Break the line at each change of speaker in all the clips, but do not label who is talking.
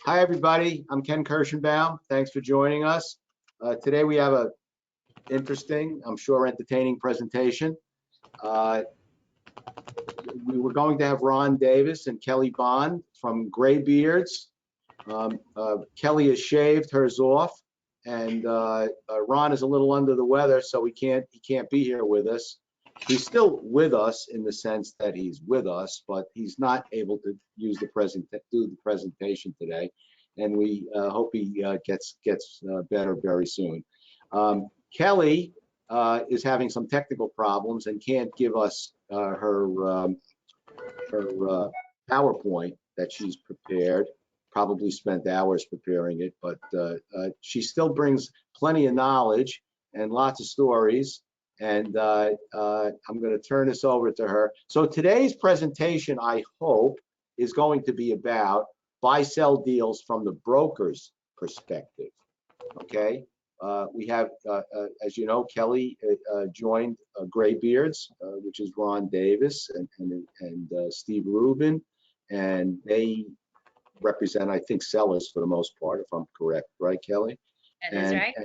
Hi, everybody. I'm Ken Kirschenbaum. Thanks for joining us. Today we have a interesting, I'm sure entertaining presentation. We were going to have Ron Davis and Kelly Bond from Graybeards. Kelly has shaved hers off, and Ron is a little under the weather, so he can't be here with us. He's still with us in the sense that he's with us, but he's not able to do the presentation today. And we hope he gets better very soon. Kelly is having some technical problems and can't give us her PowerPoint that she's prepared. Probably spent hours preparing it, but she still brings plenty of knowledge and lots of stories. And I'm going to turn this over to her. So today's presentation, I hope, is going to be about buy-sell deals from the broker's perspective. Okay, we have, as you know, Kelly joined Graybeards, which is Ron Davis and Steve Rubin, and they represent, I think, sellers for the most part, if I'm correct, right, Kelly?
That is right.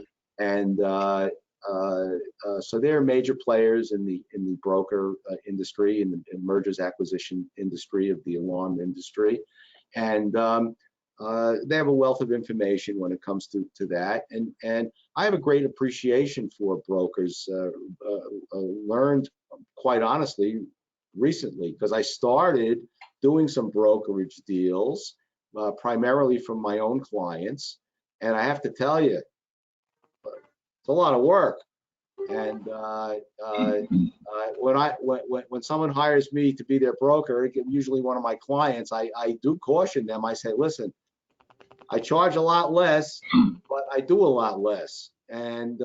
So they're major players in the broker industry, in the mergers acquisition industry of the alarm industry, and they have a wealth of information when it comes to that. And I have a great appreciation for brokers. Learned, quite honestly, recently, because I started doing some brokerage deals, primarily from my own clients, and I have to tell you, it's a lot of work. And when someone hires me to be their broker, usually one of my clients, I do caution them. I say, listen, I charge a lot less, but I do a lot less. And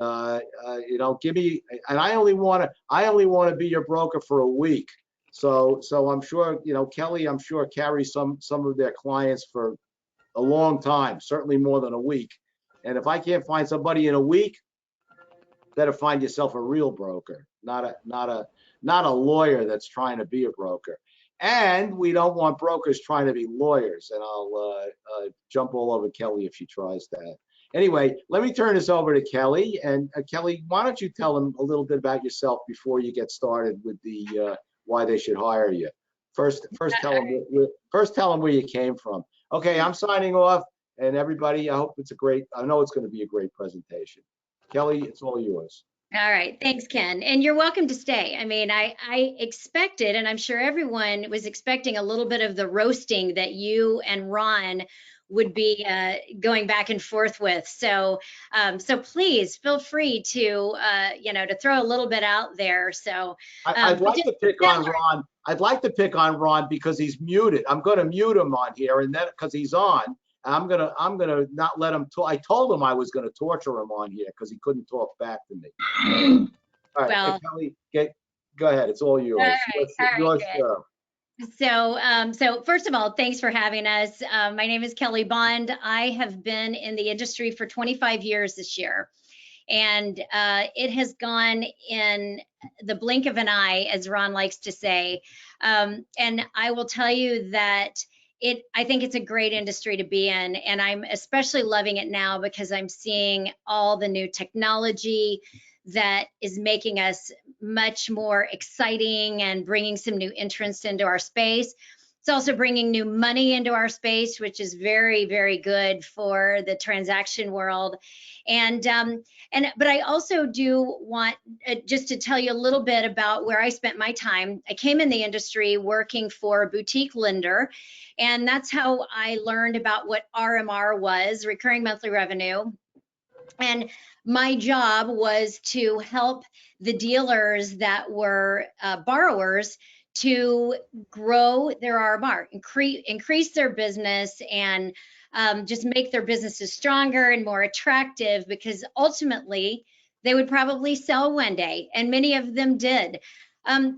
you know, give me. And I only want to be your broker for a week. So I'm sure, you know, Kelly, I'm sure carries some of their clients for a long time, certainly more than a week. And if I can't find somebody in a week, better find yourself a real broker, not a lawyer that's trying to be a broker. And we don't want brokers trying to be lawyers. And I'll jump all over Kelly if she tries that. Anyway, let me turn this over to Kelly. And Kelly, why don't you tell them a little bit about yourself before you get started with the why they should hire you. First tell them where you came from. Okay, I'm signing off. And everybody, I know it's going to be a great presentation. Kelly, it's all yours.
All right. Thanks, Ken. And you're welcome to stay. I mean, I expected, and I'm sure everyone was expecting, a little bit of the roasting that you and Ron would be going back and forth with. So please feel free to, to throw a little bit out there. So
I'd like to pick on Ron. I'd like to pick on Ron because he's muted. I'm going to mute him on here, and then because he's on. I'm gonna not let him talk. I told him I was gonna torture him on here because he couldn't talk back to me. All right, well, Kelly, go ahead. It's all yours.
All right, so first of all, thanks for having us. My name is Kelly Bond. I have been in the industry for 25 years this year, and it has gone in the blink of an eye, as Ron likes to say. And I will tell you that I think it's a great industry to be in, and I'm especially loving it now because I'm seeing all the new technology that is making us much more exciting and bringing some new entrants into our space. It's also bringing new money into our space, which is very, very good for the transaction world. But I also do want just to tell you a little bit about where I spent my time. I came in the industry working for a boutique lender, and that's how I learned about what RMR was, recurring monthly revenue. And my job was to help the dealers that were borrowers to grow their RMR, increase their business, and just make their businesses stronger and more attractive, because ultimately they would probably sell one day, and many of them did.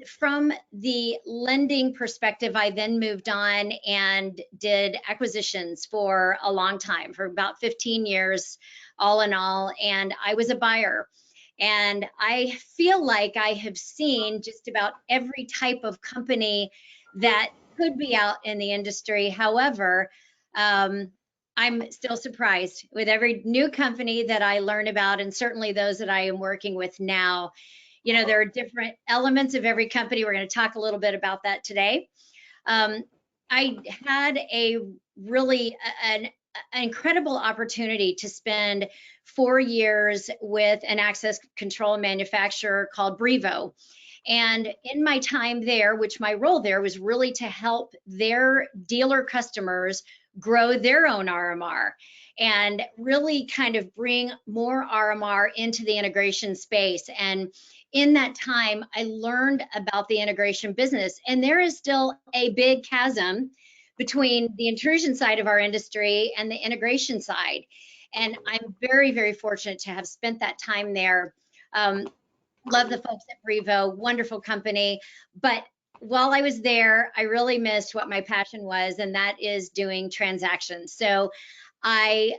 From the lending perspective, I then moved on and did acquisitions for a long time, for about 15 years, all in all, and I was a buyer. And I feel like I have seen just about every type of company that could be out in the industry. However, I'm still surprised with every new company that I learn about, and certainly those that I am working with now. You know, there are different elements of every company. We're going to talk a little bit about that today. I had a really an incredible opportunity to spend 4 years with an access control manufacturer called Brevo. And in my time there, which my role there was really to help their dealer customers grow their own RMR and really kind of bring more RMR into the integration space. And in that time, I learned about the integration business. And there is still a big chasm between the intrusion side of our industry and the integration side. And I'm very, very fortunate to have spent that time there. Love the folks at Brevo, wonderful company. But while I was there, I really missed what my passion was, and that is doing transactions. So I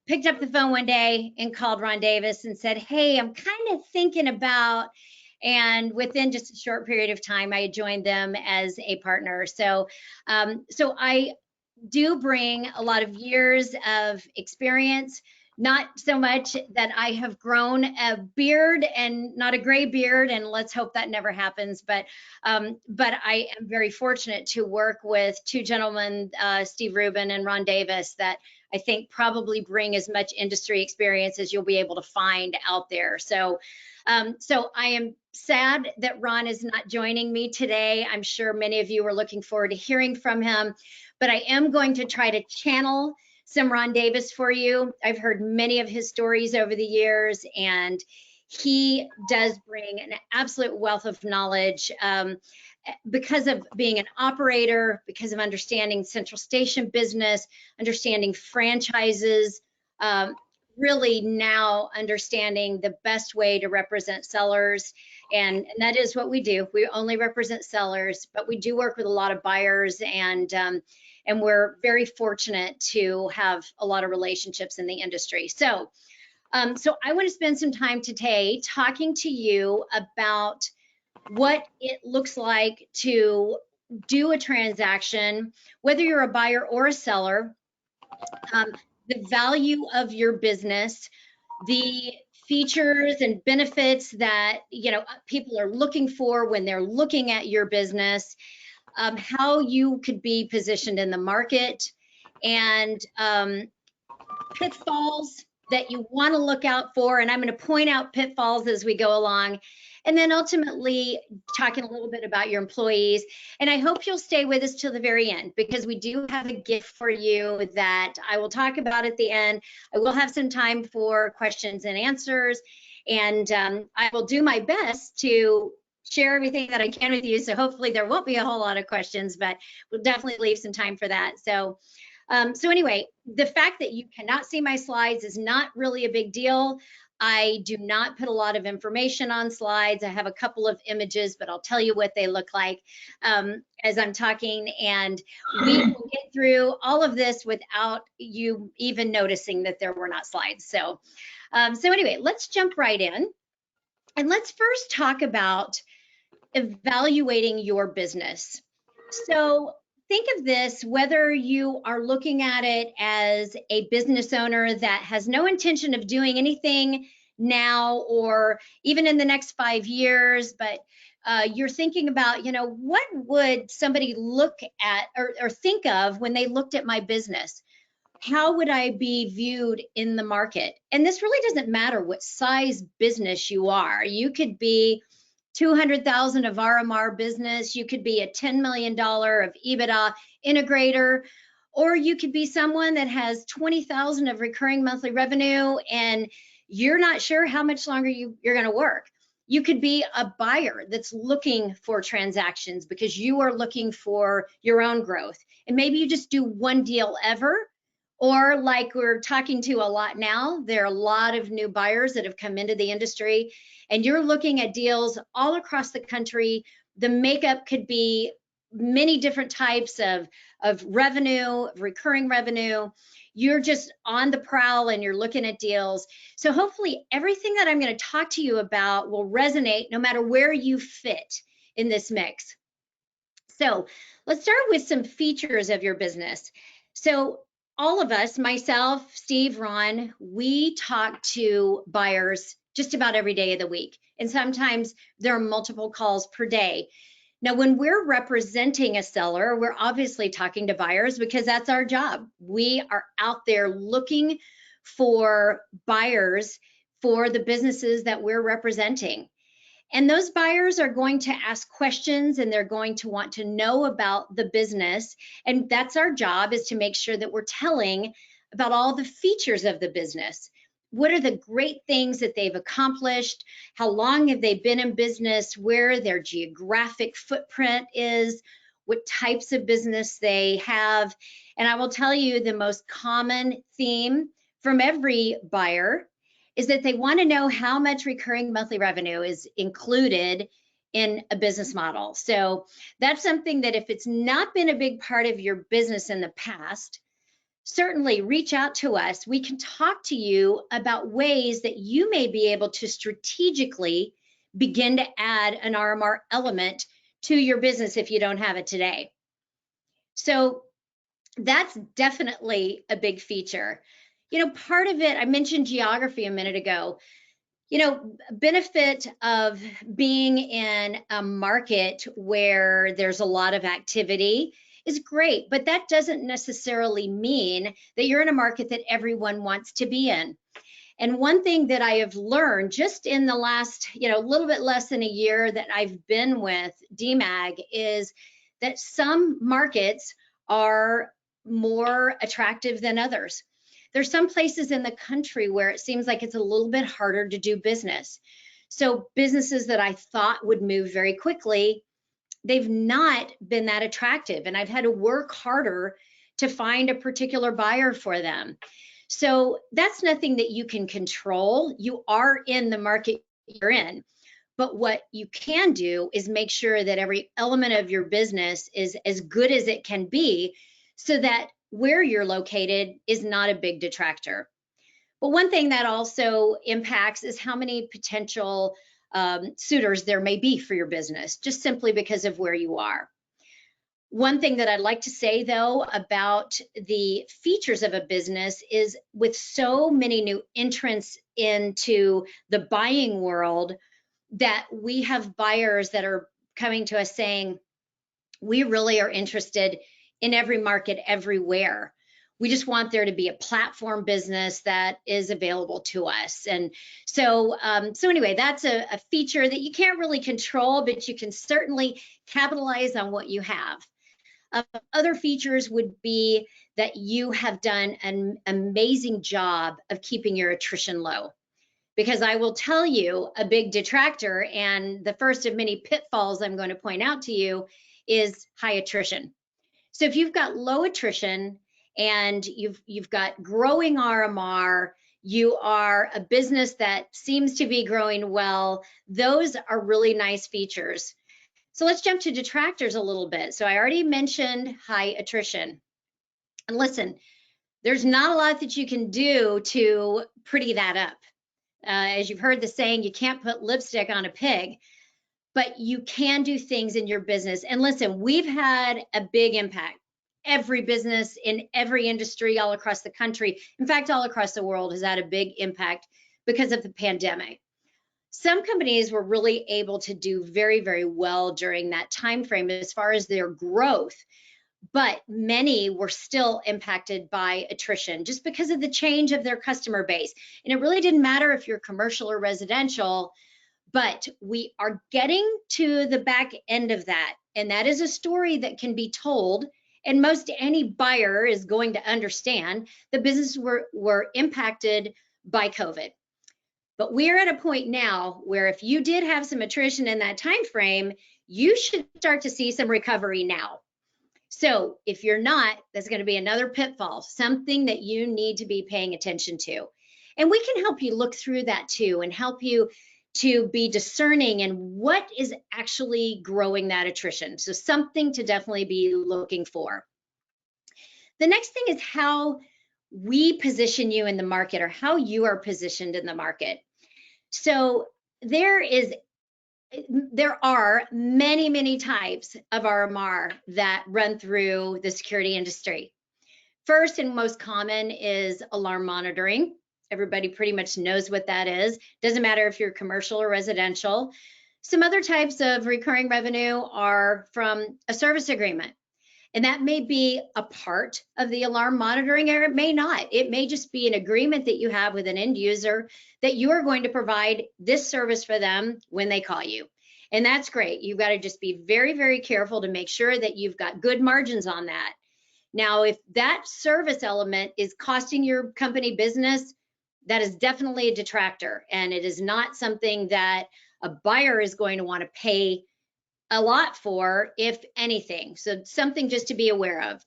picked up the phone one day and called Ron Davis and said, hey, I'm kind of thinking about, and within just a short period of time, I joined them as a partner. So, so I do bring a lot of years of experience, not so much that I have grown a beard and not a gray beard, and let's hope that never happens. But I am very fortunate to work with two gentlemen, Steve Rubin and Ron Davis, that I think probably bring as much industry experience as you'll be able to find out there. So, so I am sad that Ron is not joining me today. I'm sure many of you are looking forward to hearing from him, but I am going to try to channel some Ron Davis for you. I've heard many of his stories over the years, and he does bring an absolute wealth of knowledge because of being an operator, because of understanding central station business, understanding franchises, really now understanding the best way to represent sellers. And that is what we do. We only represent sellers, but we do work with a lot of buyers, and we're very fortunate to have a lot of relationships in the industry. So, so I want to spend some time today talking to you about what it looks like to do a transaction, whether you're a buyer or a seller, the value of your business, the features and benefits that people are looking for when they're looking at your business, how you could be positioned in the market, and pitfalls that you want to look out for. And I'm going to point out pitfalls as we go along. And then ultimately talking a little bit about your employees. And I hope you'll stay with us till the very end, because we do have a gift for you that I will talk about at the end. I will have some time for questions and answers. And I will do my best to share everything that I can with you. So hopefully there won't be a whole lot of questions, but we'll definitely leave some time for that. So, so anyway, the fact that you cannot see my slides is not really a big deal. I do not put a lot of information on slides. I have a couple of images, but I'll tell you what they look like as I'm talking, and we will get through all of this without you even noticing that there were not slides. So, so anyway, let's jump right in, and let's first talk about evaluating your business. So think of this, whether you are looking at it as a business owner that has no intention of doing anything now or even in the next 5 years, but you're thinking about, what would somebody look at or think of when they looked at my business? How would I be viewed in the market? And this really doesn't matter what size business you are. You could be 200,000 of RMR business, you could be a $10 million of EBITDA integrator, or you could be someone that has 20,000 of recurring monthly revenue and you're not sure how much longer you're going to work. You could be a buyer that's looking for transactions because you are looking for your own growth. And maybe you just do one deal ever, or like we're talking to a lot now, there are a lot of new buyers that have come into the industry, and you're looking at deals all across the country. The makeup could be many different types of revenue, recurring revenue. You're just on the prowl and you're looking at deals. So hopefully everything that I'm going to talk to you about will resonate no matter where you fit in this mix. So let's start with some features of your business. So all of us, myself, Steve, Ron, we talk to buyers just about every day of the week. And sometimes there are multiple calls per day. Now, when we're representing a seller, we're obviously talking to buyers because that's our job. We are out there looking for buyers for the businesses that we're representing. And those buyers are going to ask questions and they're going to want to know about the business. And that's our job, is to make sure that we're telling about all the features of the business. What are the great things that they've accomplished? How long have they been in business? Where their geographic footprint is? What types of business they have? And I will tell you, the most common theme from every buyer is that they want to know how much recurring monthly revenue is included in a business model. So that's something that if it's not been a big part of your business in the past, certainly reach out to us. We can talk to you about ways that you may be able to strategically begin to add an RMR element to your business if you don't have it today. So that's definitely a big feature. You know, part of it, I mentioned geography a minute ago. You know, benefit of being in a market where there's a lot of activity is great, but that doesn't necessarily mean that you're in a market that everyone wants to be in. And one thing that I have learned just in the last, little bit less than a year that I've been with DMAG is that some markets are more attractive than others. There's some places in the country where it seems like it's a little bit harder to do business. So businesses that I thought would move very quickly, they've not been that attractive, and I've had to work harder to find a particular buyer for them. So that's nothing that you can control. You are in the market you're in, but what you can do is make sure that every element of your business is as good as it can be, so that where you're located is not a big detractor. But one thing that also impacts is how many potential suitors there may be for your business, just simply because of where you are. One thing that I'd like to say, though, about the features of a business is, with so many new entrants into the buying world, that we have buyers that are coming to us saying, we really are interested in every market everywhere. We just want there to be a platform business that is available to us. And so anyway, that's a feature that you can't really control, but you can certainly capitalize on what you have. Other features would be that you have done an amazing job of keeping your attrition low. Because I will tell you, a big detractor, and the first of many pitfalls I'm going to point out to you, is high attrition. So if you've got low attrition and you've got growing RMR, you are a business that seems to be growing well, those are really nice features. So let's jump to detractors a little bit. So I already mentioned high attrition. And listen, there's not a lot that you can do to pretty that up. As you've heard the saying, you can't put lipstick on a pig, but you can do things in your business. And listen, we've had a big impact. Every business in every industry all across the country, in fact, all across the world, has had a big impact because of the pandemic. Some companies were really able to do very, very well during that time frame as far as their growth, but many were still impacted by attrition just because of the change of their customer base. And it really didn't matter if you're commercial or residential, but we are getting to the back end of that. And that is a story that can be told, and most any buyer is going to understand the businesses were impacted by COVID. But we're at a point now where if you did have some attrition in that time frame, you should start to see some recovery now. So if you're not, that's going to be another pitfall, something that you need to be paying attention to. And we can help you look through that too, and help you to be discerning in what is actually growing that attrition. So something to definitely be looking for. The next thing is how we position you in the market, or how you are positioned in the market. So there are many, many types of RMR that run through the security industry. First and most common is alarm monitoring. Everybody pretty much knows what that is. Doesn't matter if you're commercial or residential. Some other types of recurring revenue are from a service agreement. And that may be a part of the alarm monitoring, or it may not. It may just be an agreement that you have with an end user that you are going to provide this service for them when they call you. And that's great. You've got to just be very, very careful to make sure that you've got good margins on that. Now, if that service element is costing your company business, that is definitely a detractor, and it is not something that a buyer is going to want to pay a lot for, if anything. So something just to be aware of.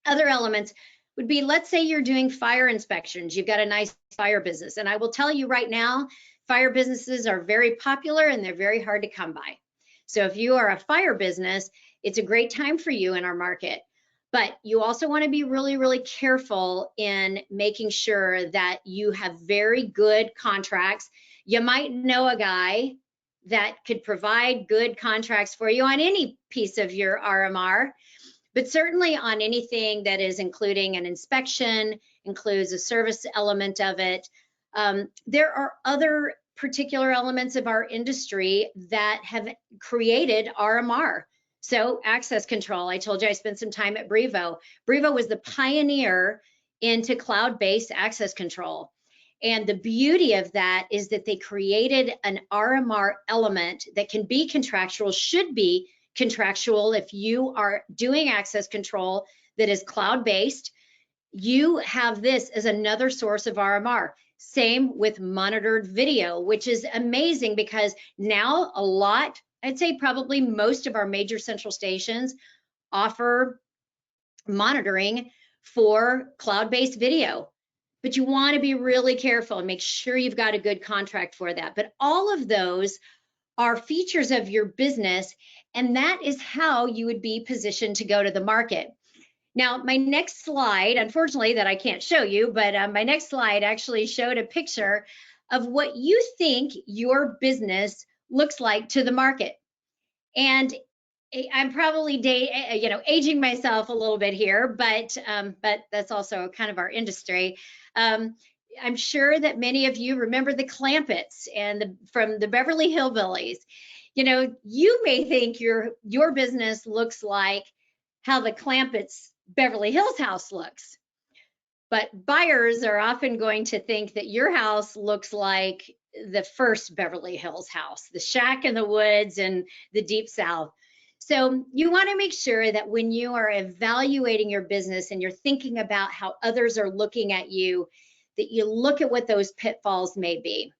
Other elements would be, let's say you're doing fire inspections. You've got a nice fire business. And I will tell you right now, fire businesses are very popular and they're very hard to come by. So if you are a fire business, it's a great time for you in our market. But you also want to be really, really careful in making sure that you have very good contracts. You might know a guy that could provide good contracts for you on any piece of your RMR, but certainly on anything that is including an inspection, includes a service element of it. There are other particular elements of our industry that have created RMR. So access control, I told you I spent some time at Brevo. Brevo was the pioneer into cloud-based access control. And the beauty of that is that they created an RMR element that can be contractual, should be contractual. If you are doing access control that is cloud-based, you have this as another source of RMR. Same with monitored video, which is amazing because now a lot, I'd say probably most of our major central stations offer monitoring for cloud-based video. But you want to be really careful and make sure you've got a good contract for that. But all of those are features of your business, and that is how you would be positioned to go to the market. Now, my next slide, unfortunately, that I can't show you, but my next slide actually showed a picture of what you think your business looks like to the market. And I'm probably aging myself a little bit here, but that's also kind of our industry. I'm sure that many of you remember the Clampetts and from the Beverly Hillbillies. You know, you may think your business looks like how the Clampetts Beverly Hills house looks, but buyers are often going to think that your house looks like the first Beverly Hills house, the shack in the woods and the deep South. So you want to make sure that when you are evaluating your business and you're thinking about how others are looking at you, that you look at what those pitfalls may be.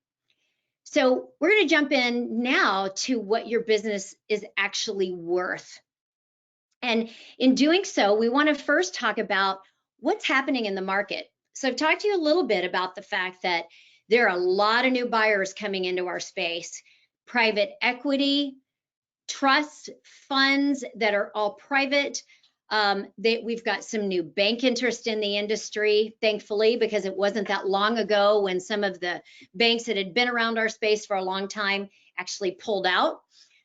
So we're going to jump in now to what your business is actually worth. And in doing so, we want to first talk about what's happening in the market. So I've talked to you a little bit about the fact that there are a lot of new buyers coming into our space, private equity, trusts, funds that are all private. We've got some new bank interest in the industry, thankfully, because it wasn't that long ago when some of the banks that had been around our space for a long time actually pulled out.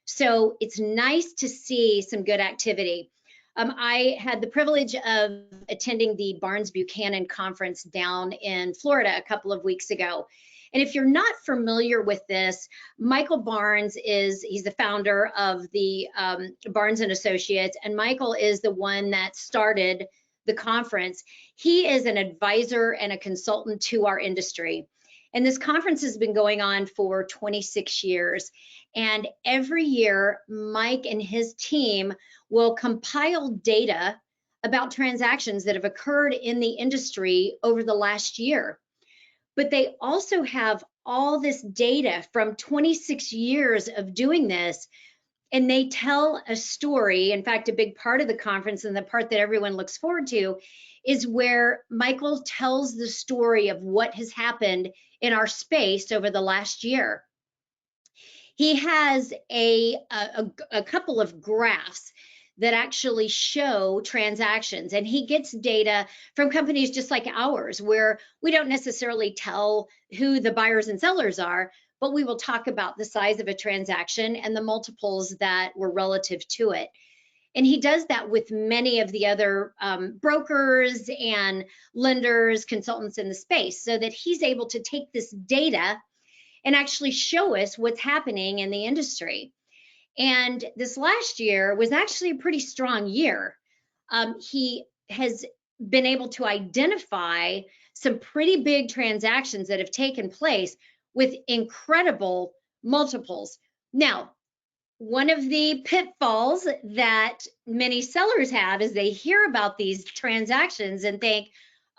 So it's nice to see some good activity. I had the privilege of attending the Barnes Buchanan conference down in Florida a couple of weeks ago. And if you're not familiar with this, Michael Barnes he's the founder of the Barnes and Associates, and Michael is the one that started the conference. He is an advisor and a consultant to our industry. And this conference has been going on for 26 years. And every year, Mike and his team will compile data about transactions that have occurred in the industry over the last year. But they also have all this data from 26 years of doing this, and they tell a story. In fact, a big part of the conference and the part that everyone looks forward to is where Michael tells the story of what has happened in our space over the last year. He has a couple of graphs that actually show transactions, and he gets data from companies just like ours, where we don't necessarily tell who the buyers and sellers are, but we will talk about the size of a transaction and the multiples that were relative to it. And he does that with many of the other brokers and lenders, consultants in the space, so that he's able to take this data and actually show us what's happening in the industry. And this last year was actually a pretty strong year. He has been able to identify some pretty big transactions that have taken place with incredible multiples. Now, one of the pitfalls that many sellers have is they hear about these transactions and think,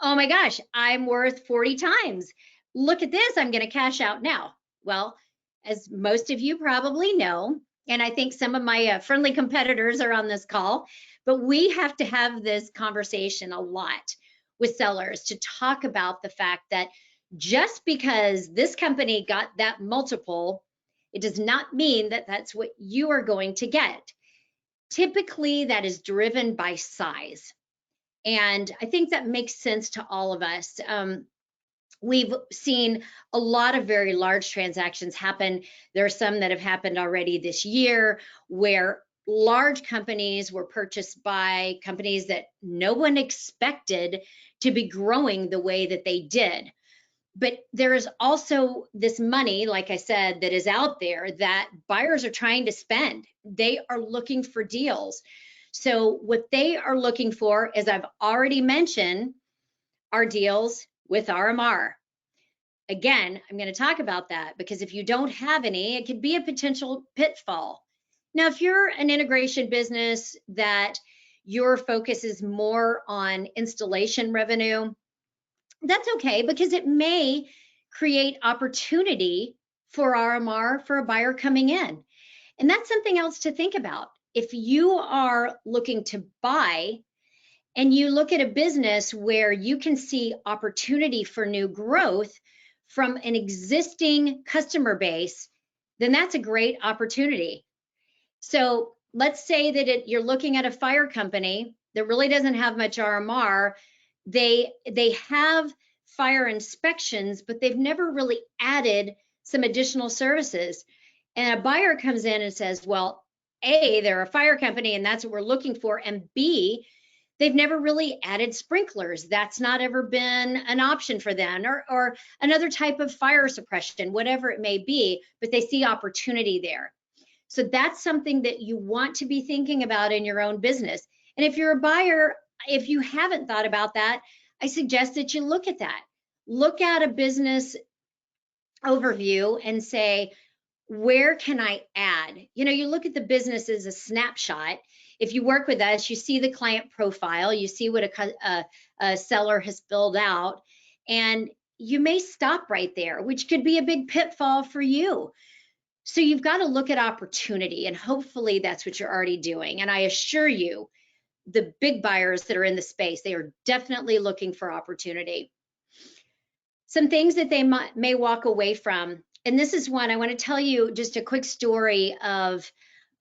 oh my gosh, I'm worth 40 times. Look at this, I'm going to cash out now. Well, as most of you probably know, and I think some of my friendly competitors are on this call, but we have to have this conversation a lot with sellers to talk about the fact that just because this company got that multiple, it does not mean that that's what you are going to get. Typically, that is driven by size. And I think that makes sense to all of us. We've seen a lot of very large transactions happen. There are some that have happened already this year where large companies were purchased by companies that no one expected to be growing the way that they did. But there is also this money, like I said, that is out there that buyers are trying to spend. They are looking for deals. So what they are looking for, as I've already mentioned, are deals with RMR. Again, I'm going to talk about that because if you don't have any, it could be a potential pitfall. Now, if you're an integration business that your focus is more on installation revenue, that's okay because it may create opportunity for RMR for a buyer coming in. And that's something else to think about. If you are looking to buy and you look at a business where you can see opportunity for new growth from an existing customer base, then that's a great opportunity. So let's say that you're looking at a fire company that really doesn't have much RMR. They have fire inspections, but they've never really added some additional services. And a buyer comes in and says, well, A, they're a fire company and that's what we're looking for. And B, they've never really added sprinklers. That's not ever been an option for them, or another type of fire suppression, whatever it may be, but they see opportunity there. So that's something that you want to be thinking about in your own business. And if you're a buyer, if you haven't thought about that, I suggest that you look at that. Look at a business overview and say, where can I add? You know, you look at the business as a snapshot. If you work with us, you see the client profile, you see what a seller has filled out, and you may stop right there, which could be a big pitfall for you. So you've got to look at opportunity, and hopefully that's what you're already doing. And I assure you, the big buyers that are in the space, they are definitely looking for opportunity. Some things that they may walk away from, and this is one I want to tell you just a quick story of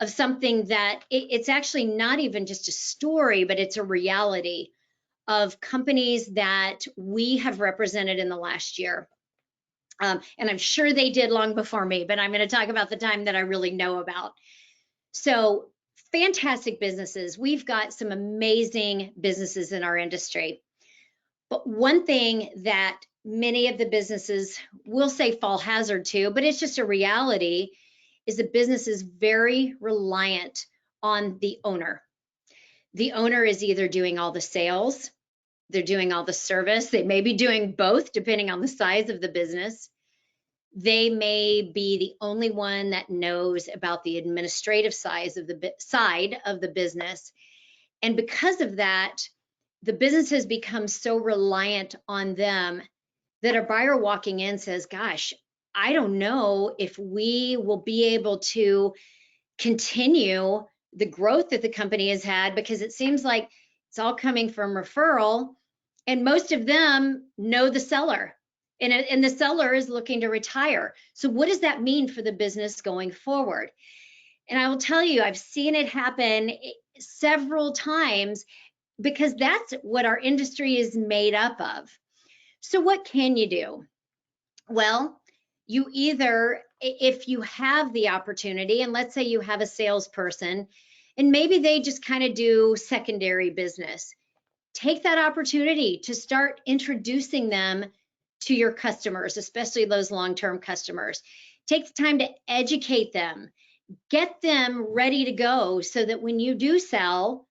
something that it's actually not even just a story, but it's a reality of companies that we have represented in the last year. And I'm sure they did long before me, but I'm going to talk about the time that I really know about. So fantastic businesses. We've got some amazing businesses in our industry. But one thing that many of the businesses will say fall hazard to, but it's just a reality, is the business is very reliant on the owner. The owner is either doing all the sales, they're doing all the service, they may be doing both depending on the size of the business. They may be the only one that knows about the administrative side of the business. And because of that, the business has become so reliant on them that a buyer walking in says, gosh, I don't know if we will be able to continue the growth that the company has had, because it seems like it's all coming from referral, and most of them know the seller, and the seller is looking to retire. So what does that mean for the business going forward? And I will tell you, I've seen it happen several times, because that's what our industry is made up of. So what can you do? Well, you either, if you have the opportunity, and let's say you have a salesperson and maybe they just kind of do secondary business. Take that opportunity to start introducing them to your customers, especially those long-term customers. Take the time to educate them, get them ready to go so that when you do sell,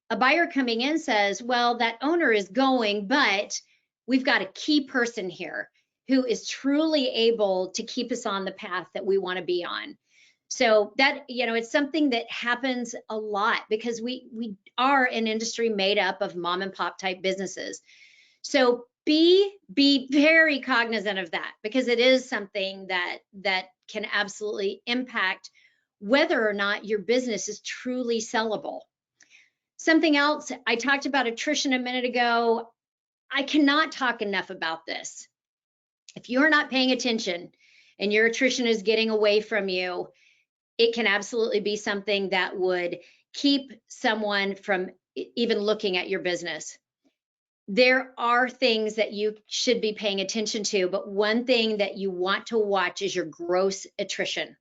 a buyer coming in says, well, that owner is going, but we've got a key person here who is truly able to keep us on the path that we want to be on. So that, it's something that happens a lot because we are an industry made up of mom and pop type businesses. So be very cognizant of that, because it is something that can absolutely impact whether or not your business is truly sellable. Something else, I talked about attrition a minute ago. I cannot talk enough about this. If you're not paying attention and your attrition is getting away from you, it can absolutely be something that would keep someone from even looking at your business. There are things that you should be paying attention to, but one thing that you want to watch is your gross attrition.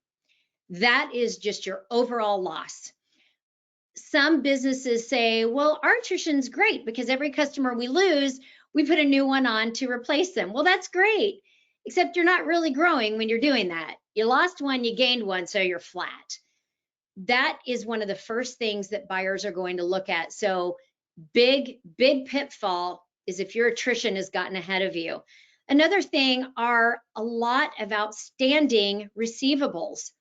That is just your overall loss. Some businesses say, well, our attrition's great because every customer we lose, we put a new one on to replace them. Well, that's great, except you're not really growing when you're doing that. You lost one, you gained one, so you're flat. That is one of the first things that buyers are going to look at. So big pitfall is if your attrition has gotten ahead of you. Another thing are a lot of outstanding receivables.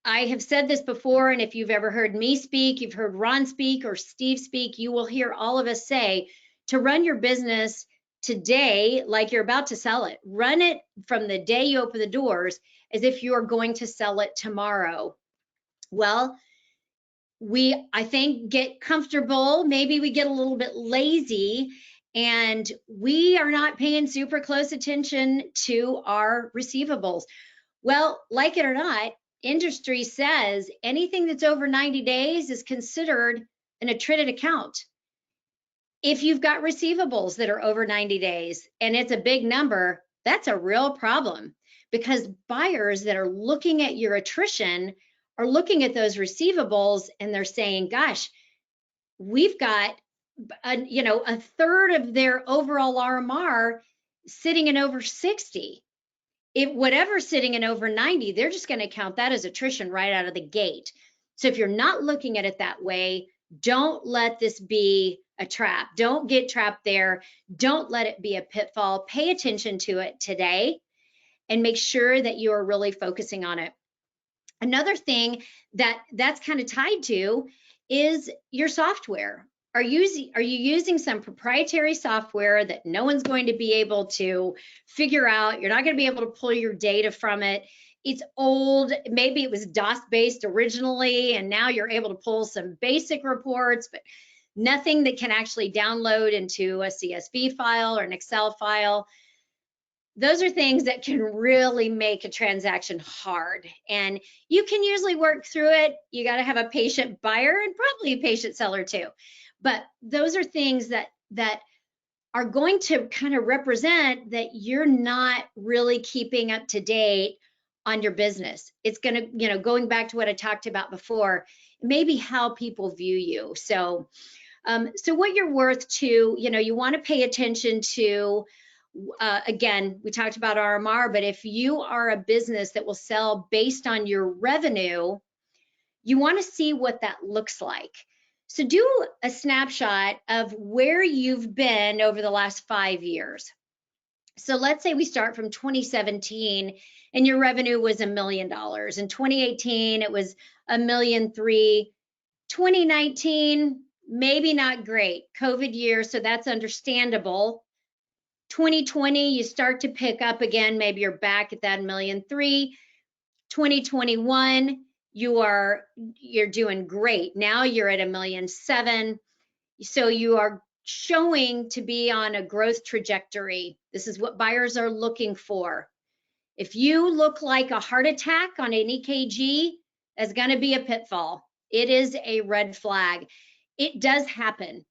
I have said this before, and if you've ever heard me speak, you've heard Ron speak or Steve speak, you will hear all of us say to run your business today like you're about to sell it. Run it from the day you open the doors as if you're going to sell it tomorrow. Well, I think, get comfortable. Maybe we get a little bit lazy and we are not paying super close attention to our receivables. Well, like it or not, industry says anything that's over 90 days is considered an attrited account. If you've got receivables that are over 90 days and it's a big number, that's a real problem, because buyers that are looking at your attrition are looking at those receivables and they're saying, gosh, we've got a third of their overall RMR sitting in over 60. If whatever's sitting in over 90, they're just going to count that as attrition right out of the gate. So if you're not looking at it that way, don't let this be a trap. Don't get trapped there. Don't let it be a pitfall. Pay attention to it today and make sure that you are really focusing on it. Another thing that's kind of tied to is your software. Are you using some proprietary software that no one's going to be able to figure out? You're not going to be able to pull your data from it. It's old. Maybe it was DOS-based originally, and now you're able to pull some basic reports, but nothing that can actually download into a CSV file or an Excel file. Those are things that can really make a transaction hard, and you can usually work through it. You got to have a patient buyer and probably a patient seller too. But those are things that are going to kind of represent that you're not really keeping up to date on your business. It's going to, going back to what I talked about before, maybe how people view you. So what you're worth to, you want to pay attention to. Again, we talked about RMR, but if you are a business that will sell based on your revenue, you want to see what that looks like. So do a snapshot of where you've been over the last 5 years. So let's say we start from 2017 and your revenue was $1 million. In 2018, it was $1.3 million. 2019, maybe not great. COVID year, so that's understandable. 2020, you start to pick up again. Maybe you're back at that $1.3 million. 2021, you're doing great. Now you're at $1.7 million. So you are showing to be on a growth trajectory. This is what buyers are looking for. If you look like a heart attack on an EKG, that's going to be a pitfall. It is a red flag. It does happen.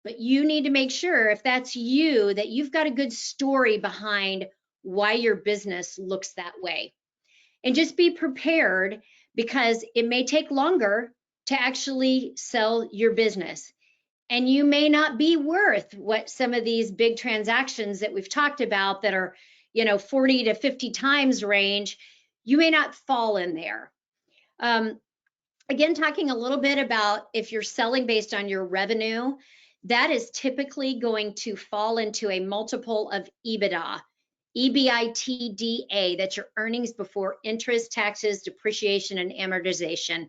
But you need to make sure, if that's you, that you've got a good story behind why your business looks that way. And just be prepared, because it may take longer to actually sell your business. And you may not be worth what some of these big transactions that we've talked about that are, 40 to 50 times range, you may not fall in there. Again, talking a little bit about if you're selling based on your revenue, that is typically going to fall into a multiple of EBITDA, EBITDA, that's your earnings before interest, taxes, depreciation, and amortization.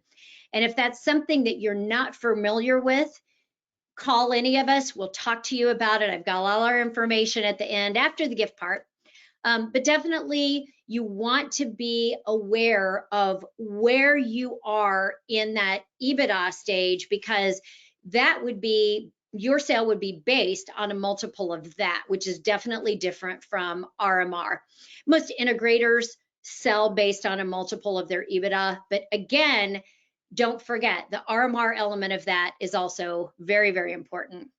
And if that's something that you're not familiar with, call any of us. We'll talk to you about it. I've got all our information at the end after the gift part. But definitely you want to be aware of where you are in that EBITDA stage, because that would be, your sale would be based on a multiple of that, which is definitely different from RMR. Most integrators sell based on a multiple of their EBITDA, but again, don't forget the RMR element of that is also very, very important.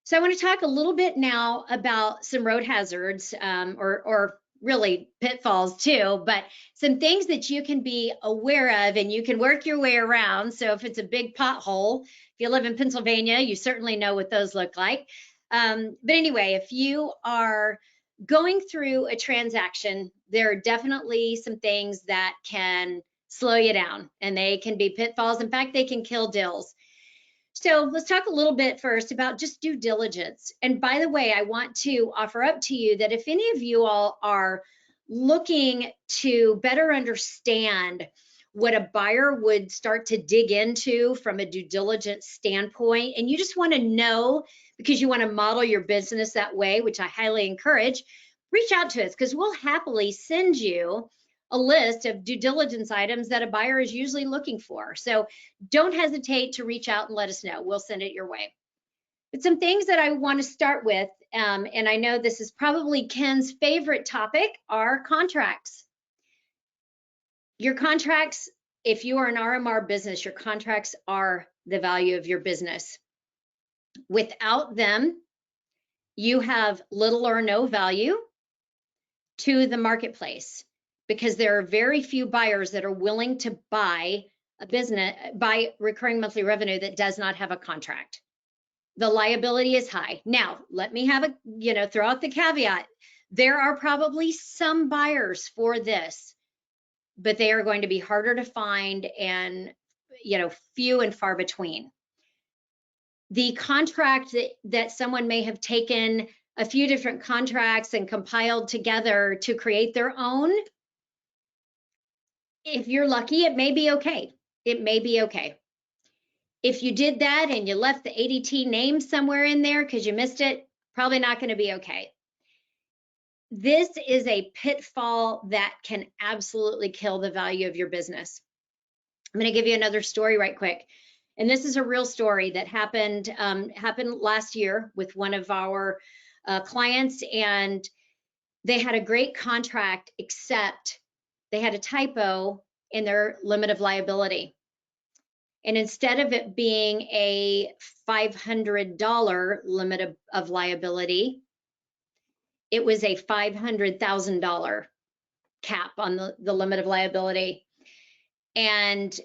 So I want to talk a little bit now about some road hazards, or really pitfalls too, but some things that you can be aware of and you can work your way around. So if it's a big pothole, if you live in Pennsylvania, you certainly know what those look like. But anyway, if you are going through a transaction, there are definitely some things that can slow you down, and they can be pitfalls. In fact, they can kill deals. So let's talk a little bit first about just due diligence. And by the way, I want to offer up to you that if any of you all are looking to better understand what a buyer would start to dig into from a due diligence standpoint, and you just want to know because you want to model your business that way, which I highly encourage, reach out to us because we'll happily send you a list of due diligence items that a buyer is usually looking for. So don't hesitate to reach out and let us know. We'll send it your way. But some things that I want to start with, and I know this is probably Ken's favorite topic, are contracts. Your contracts, if you are an RMR business, your contracts are the value of your business. Without them, you have little or no value to the marketplace, because there are very few buyers that are willing to buy a business, buy recurring monthly revenue that does not have a contract. The liability is high. Now, let me have throw out the caveat. There are probably some buyers for this, but they are going to be harder to find and, few and far between. The contract that someone may have taken a few different contracts and compiled together to create their own, if you're lucky, it may be okay. It may be okay. If you did that and you left the ADT name somewhere in there because you missed it, probably not going to be okay. This is a pitfall that can absolutely kill the value of your business. I'm going to give you another story right quick. And this is a real story that happened last year with one of our clients, and they had a great contract, except they had a typo in their limit of liability. And instead of it being a $500 limit of liability, it was a $500,000 cap on the limit of liability. And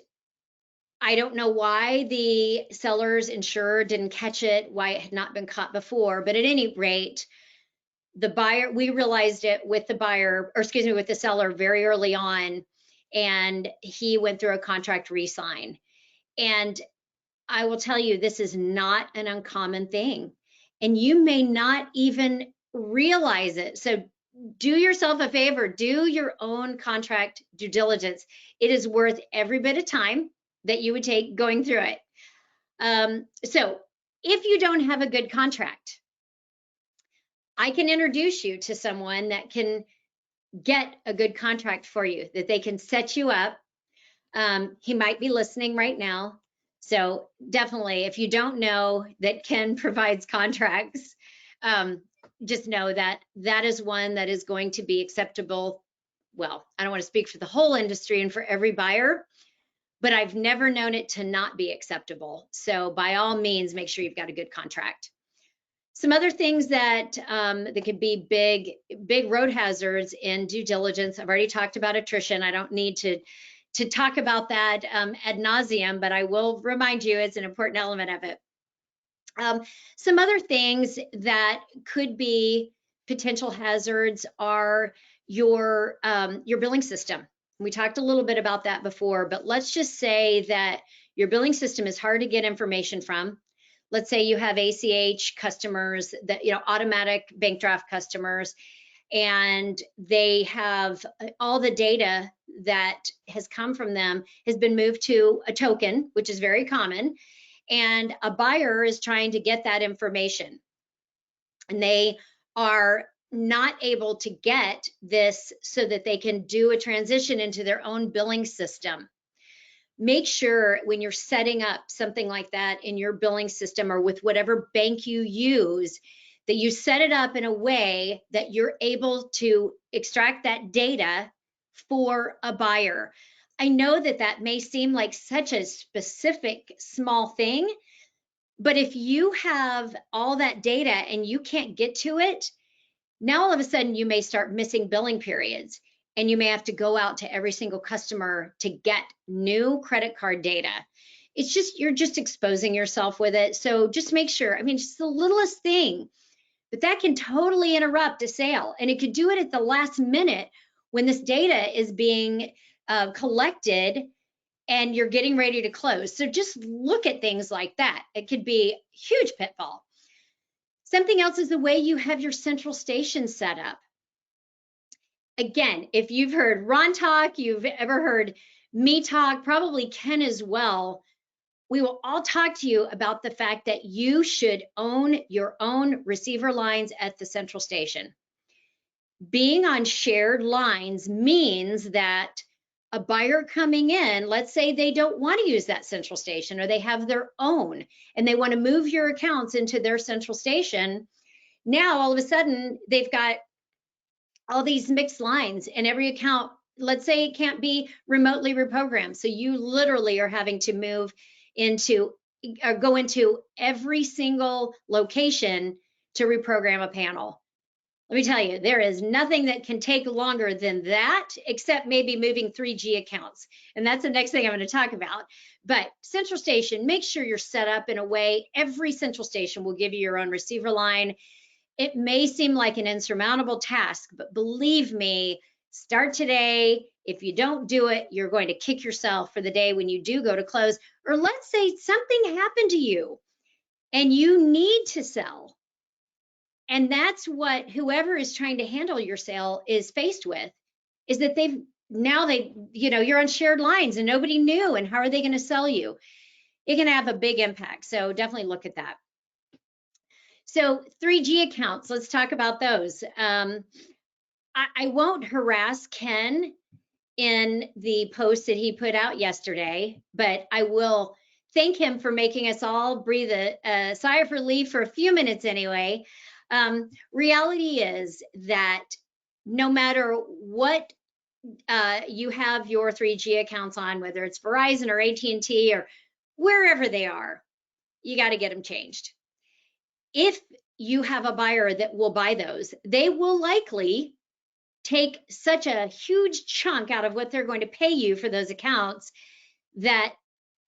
I don't know why the seller's insurer didn't catch it, why it had not been caught before, but at any rate, the buyer, we realized it with the buyer, or excuse me, with the seller very early on, and he went through a contract re-sign. And I will tell you, this is not an uncommon thing, and you may not even realize it. So do yourself a favor, do your own contract due diligence. It is worth every bit of time that you would take going through it. So if you don't have a good contract, I can introduce you to someone that can get a good contract for you, that they can set you up. He might be listening right now. So definitely, if you don't know that Ken provides contracts, just know that that is one that is going to be acceptable. Well, I don't want to speak for the whole industry and for every buyer, but I've never known it to not be acceptable. So by all means, make sure you've got a good contract. Some other things that that could be big road hazards in due diligence. I've already talked about attrition. I don't need to talk about that ad nauseum, but I will remind you it's an important element of it. Some other things that could be potential hazards are your billing system. We talked a little bit about that before, but let's just say that your billing system is hard to get information from. Let's say you have ACH customers that, automatic bank draft customers, and they have all the data that has come from them has been moved to a token, which is very common. And a buyer is trying to get that information, and they are not able to get this so that they can do a transition into their own billing system. Make sure when you're setting up something like that in your billing system or with whatever bank you use, that you set it up in a way that you're able to extract that data for a buyer. I know that that may seem like such a specific small thing, but if you have all that data and you can't get to it, now all of a sudden you may start missing billing periods, and you may have to go out to every single customer to get new credit card data. It's just, you're just exposing yourself with it. So just make sure, just the littlest thing, but that can totally interrupt a sale, and it could do it at the last minute when this data is being collected and you're getting ready to close. So just look at things like that. It could be a huge pitfall. Something else is the way you have your central station set up. Again, if you've heard Ron talk, you've ever heard me talk, probably Ken as well, we will all talk to you about the fact that you should own your own receiver lines at the central station. Being on shared lines means that a buyer coming in, let's say they don't want to use that central station, or they have their own and they want to move your accounts into their central station. Now, all of a sudden, they've got all these mixed lines, and every account, let's say it can't be remotely reprogrammed. So you literally are having to move into or go into every single location to reprogram a panel. Let me tell you, there is nothing that can take longer than that, except maybe moving 3G accounts. And that's the next thing I'm going to talk about. But central station, make sure you're set up in a way, every central station will give you your own receiver line. It may seem like an insurmountable task, but believe me, start today. If you don't do it, you're going to kick yourself for the day when you do go to close. Or let's say something happened to you and you need to sell. And that's what whoever is trying to handle your sale is faced with, is that you're on shared lines and nobody knew, and how are they going to sell you? It can have a big impact. So definitely look at that. So 3G accounts, let's talk about those. I won't harass Ken in the post that he put out yesterday, but I will thank him for making us all breathe a sigh of relief for a few minutes anyway. Reality is that no matter what you have your 3G accounts on, whether it's Verizon or AT&T or wherever they are, you got to get them changed. If you have a buyer that will buy those, they will likely take such a huge chunk out of what they're going to pay you for those accounts that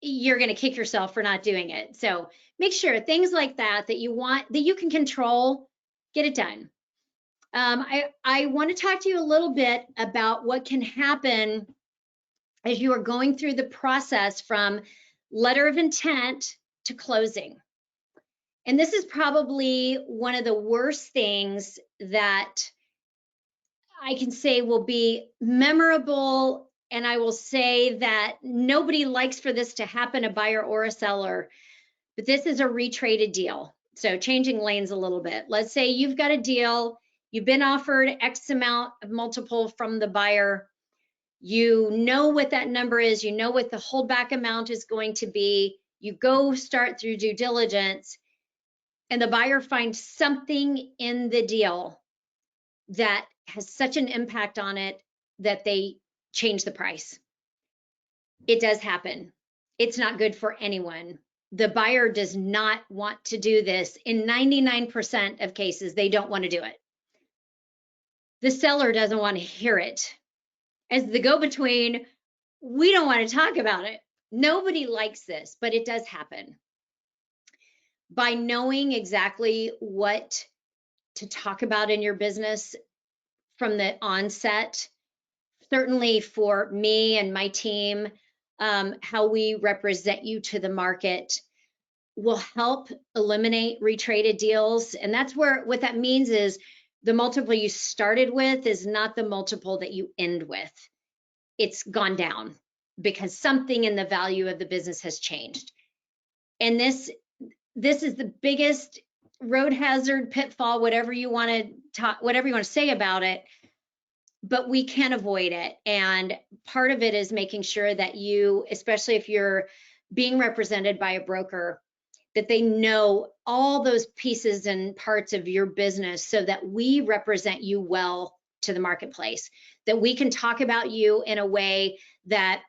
you're going to kick yourself for not doing it. So make sure things like that you want, that you can control, get it done. I want to talk to you a little bit about what can happen as you are going through the process from letter of intent to closing. And this is probably one of the worst things that I can say will be memorable, and I will say that nobody likes for this to happen, a buyer or a seller, but this is a retraded deal. So changing lanes a little bit. Let's say you've got a deal, you've been offered X amount of multiple from the buyer. You know what that number is, you know what the holdback amount is going to be. You go start through due diligence, and the buyer finds something in the deal that has such an impact on it that they change the price. It does happen. It's not good for anyone. The buyer does not want to do this. In 99% of cases, they don't want to do it. The seller doesn't want to hear it. As the go-between, we don't want to talk about it. Nobody likes this, but it does happen. By knowing exactly what to talk about in your business from the onset, certainly for me and my team, how we represent you to the market will help eliminate retraded deals. And that's where, what that means is the multiple you started with is not the multiple that you end with. It's gone down because something in the value of the business has changed. And this is the biggest road hazard, pitfall, whatever you want to talk, whatever you want to say about it, but we can avoid it. And part of it is making sure that you, especially if you're being represented by a broker, that they know all those pieces and parts of your business so that we represent you well to the marketplace, that we can talk about you in a way that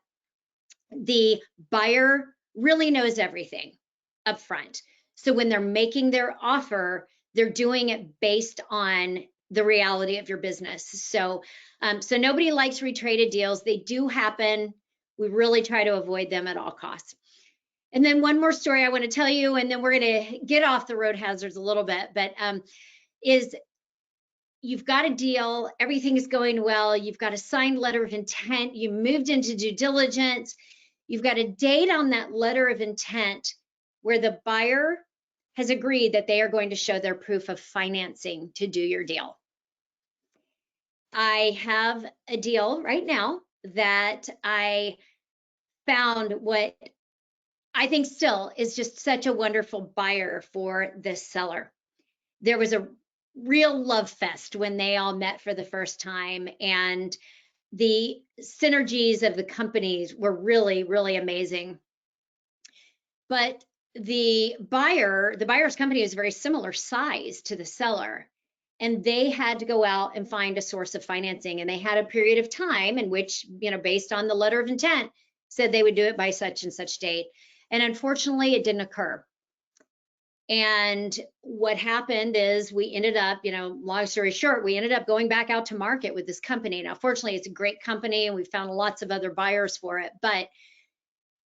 the buyer really knows everything up front. So when they're making their offer, they're doing it based on the reality of your business. So, so nobody likes retraded deals. They do happen. We really try to avoid them at all costs. And then one more story I want to tell you, and then we're going to get off the road hazards a little bit, but is you've got a deal, everything is going well, you've got a signed letter of intent, you moved into due diligence, you've got a date on that letter of intent where the buyer has agreed that they are going to show their proof of financing to do your deal. I have a deal right now that I found what I think still is just such a wonderful buyer for this seller. There was a real love fest when they all met for the first time, and the synergies of the companies were really, really amazing. But the buyer's company is very similar size to the seller, and they had to go out and find a source of financing, and they had a period of time in which, you know, based on the letter of intent, said they would do it by such and such date. And unfortunately, it didn't occur. And what happened is we ended up, you know, long story short, we ended up going back out to market with this company. Now, fortunately, it's a great company and we found lots of other buyers for it, but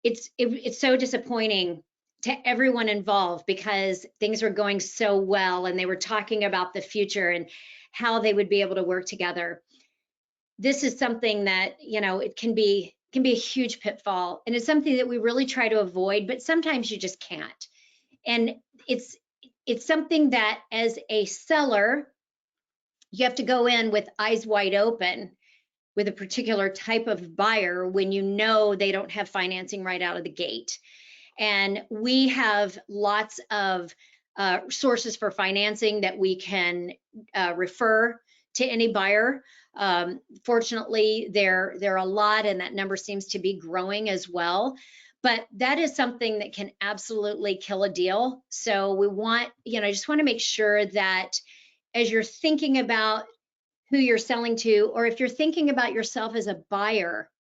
it's so disappointing to everyone involved because things were going so well and they were talking about the future and how they would be able to work together. This is something that, you know, it can be a huge pitfall, and it's something that we really try to avoid, but sometimes you just can't. And it's something that as a seller, you have to go in with eyes wide open with a particular type of buyer when you know they don't have financing right out of the gate. And we have lots of sources for financing that we can refer to any buyer. Fortunately, there are a lot, and that number seems to be growing as well. But that is something that can absolutely kill a deal. So we want, you know, I just want to make sure that as you're thinking about who you're selling to, or if you're thinking about yourself as a buyer,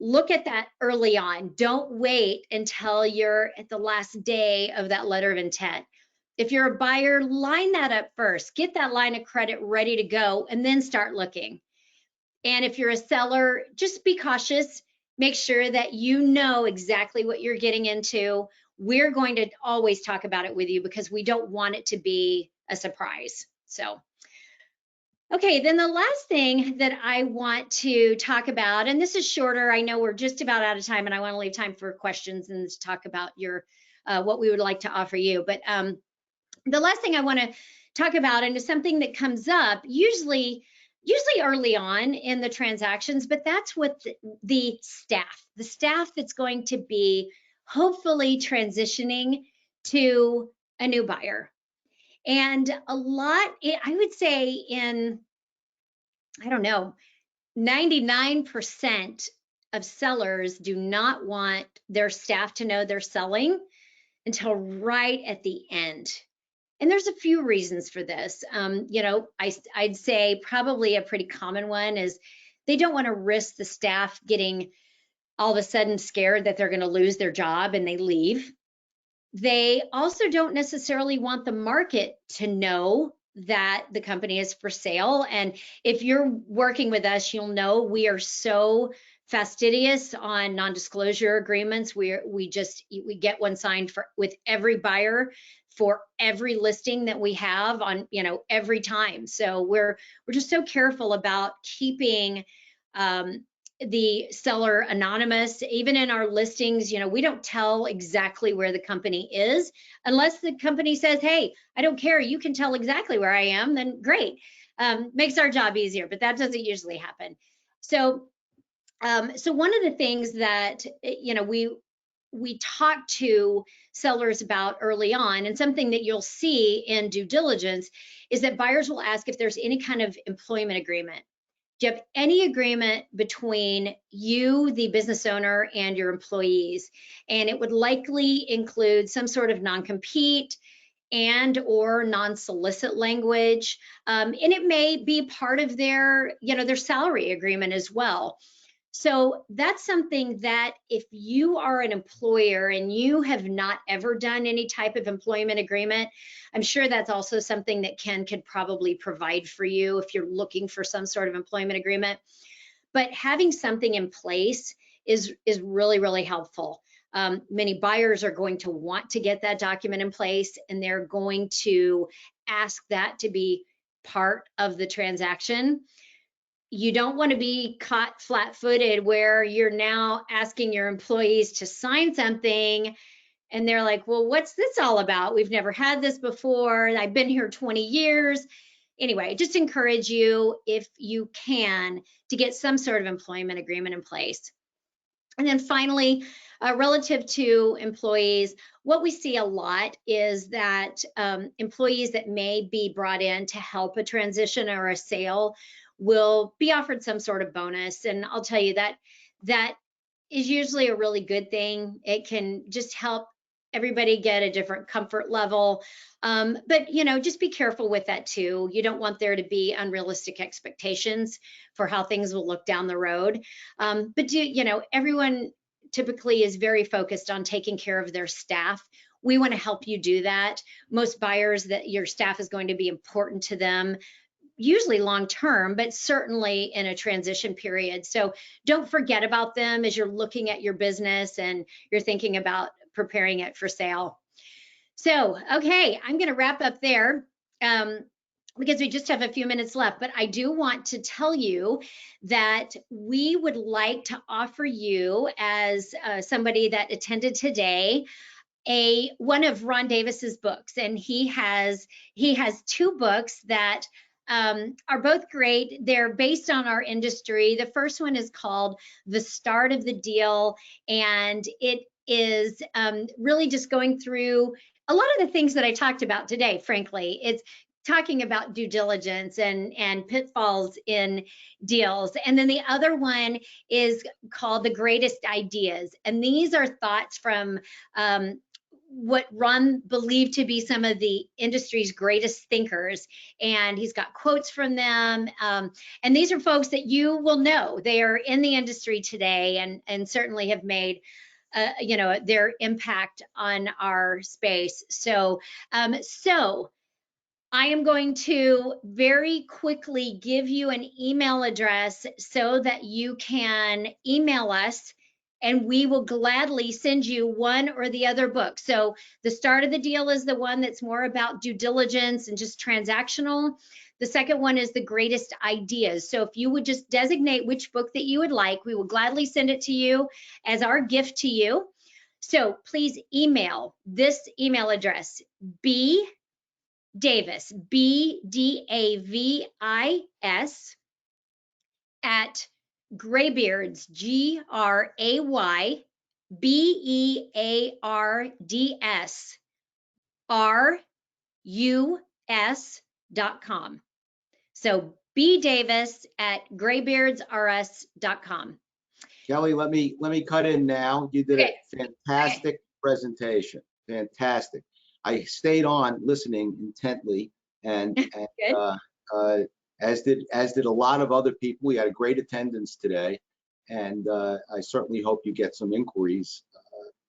look at that early on. Don't wait until you're at the last day of that letter of intent. If you're a buyer, line that up first. Get that line of credit ready to go and then start looking. And if you're a seller, just be cautious. Make sure that you know exactly what you're getting into. We're going to always talk about it with you because we don't want it to be a surprise. So, okay, then the last thing that I want to talk about, and this is shorter, I know we're just about out of time and I want to leave time for questions and to talk about your what we would like to offer you. But the last thing I want to talk about, and it's something that comes up usually early on in the transactions, but that's what the staff that's going to be hopefully transitioning to a new buyer. And a lot, I would say in, I don't know, 99% of sellers do not want their staff to know they're selling until right at the end. And there's a few reasons for this. You know, I'd say probably a pretty common one is they don't want to risk the staff getting all of a sudden scared that they're going to lose their job and they leave. They also don't necessarily want the market to know that the company is for sale. And if you're working with us, you'll know we are so fastidious on non-disclosure agreements. We get one signed with every buyer for every listing that we have on, every time. So we're just so careful about keeping the seller anonymous. Even in our listings, we don't tell exactly where the company is unless the company says, hey, I don't care, you can tell exactly where I am, then great. Makes our job easier, but that doesn't usually happen. So one of the things that, we talk to sellers about early on, and something that you'll see in due diligence, is that buyers will ask if there's any kind of employment agreement. Do you have any agreement between you, the business owner, and your employees? And it would likely include some sort of non-compete and or non-solicit language. And it may be part of their salary agreement as well. So that's something that if you are an employer and you have not ever done any type of employment agreement, I'm sure that's also something that Ken could probably provide for you if you're looking for some sort of employment agreement. But having something in place is really, really helpful. Many buyers are going to want to get that document in place, and they're going to ask that to be part of the transaction. You don't want to be caught flat-footed where you're now asking your employees to sign something and they're like, well, what's this all about? We've never had this before. I've been here 20 years. Anyway, just encourage you, if you can, to get some sort of employment agreement in place. And then finally, relative to employees, what we see a lot is that employees that may be brought in to help a transition or a sale will be offered some sort of bonus. And I'll tell you that is usually a really good thing. It can just help everybody get a different comfort level. But just be careful with that too. You don't want there to be unrealistic expectations for how things will look down the road. But everyone typically is very focused on taking care of their staff. We want to help you do that. Most buyers, that your staff is going to be important to them, usually long term, but certainly in a transition period. So don't forget about them as you're looking at your business and you're thinking about preparing it for sale. So, okay, I'm going to wrap up there because we just have a few minutes left, but I do want to tell you that we would like to offer you, as somebody that attended today, one of Ron Davis's books, and he has 2 books that are both great. They're based on our industry. The first one is called The Start of the Deal, and it is really just going through a lot of the things that I talked about today, frankly. It's talking about due diligence and pitfalls in deals. And then the other one is called The Greatest Ideas. And these are thoughts from what Ron believed to be some of the industry's greatest thinkers. And he's got quotes from them. And these are folks that you will know. They are in the industry today and certainly have made their impact on our space. So I am going to very quickly give you an email address so that you can email us, and we will gladly send you one or the other book. So The Start of the Deal is the one that's more about due diligence and just transactional. The second one is The Greatest Ideas. So if you would just designate which book that you would like, we will gladly send it to you as our gift to you. So please email this email address, Davis, BDAVIS, at Graybeards, GRAYBEARDS, RUS.com. So bdavis at graybeardsrs.com.
Kelly, let me cut in now. You did a fantastic presentation. Fantastic. I stayed on listening intently, and as did a lot of other people. We had a great attendance today, and I certainly hope you get some inquiries.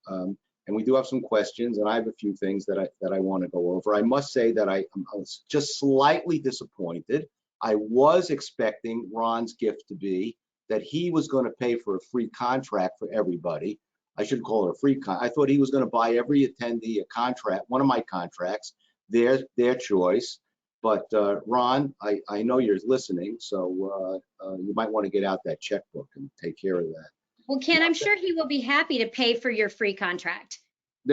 And we do have some questions, and I have a few things that I want to go over. I must say that I was just slightly disappointed. I was expecting Ron's gift to be that he was going to pay for a free contract for everybody. I shouldn't call it a free I thought he was going to buy every attendee a contract, one of my contracts, their choice. But Ron, I know you're listening, so you might want to get out that checkbook and take care of that.
Well, Ken, I'm sure he will be happy to pay for your free contract.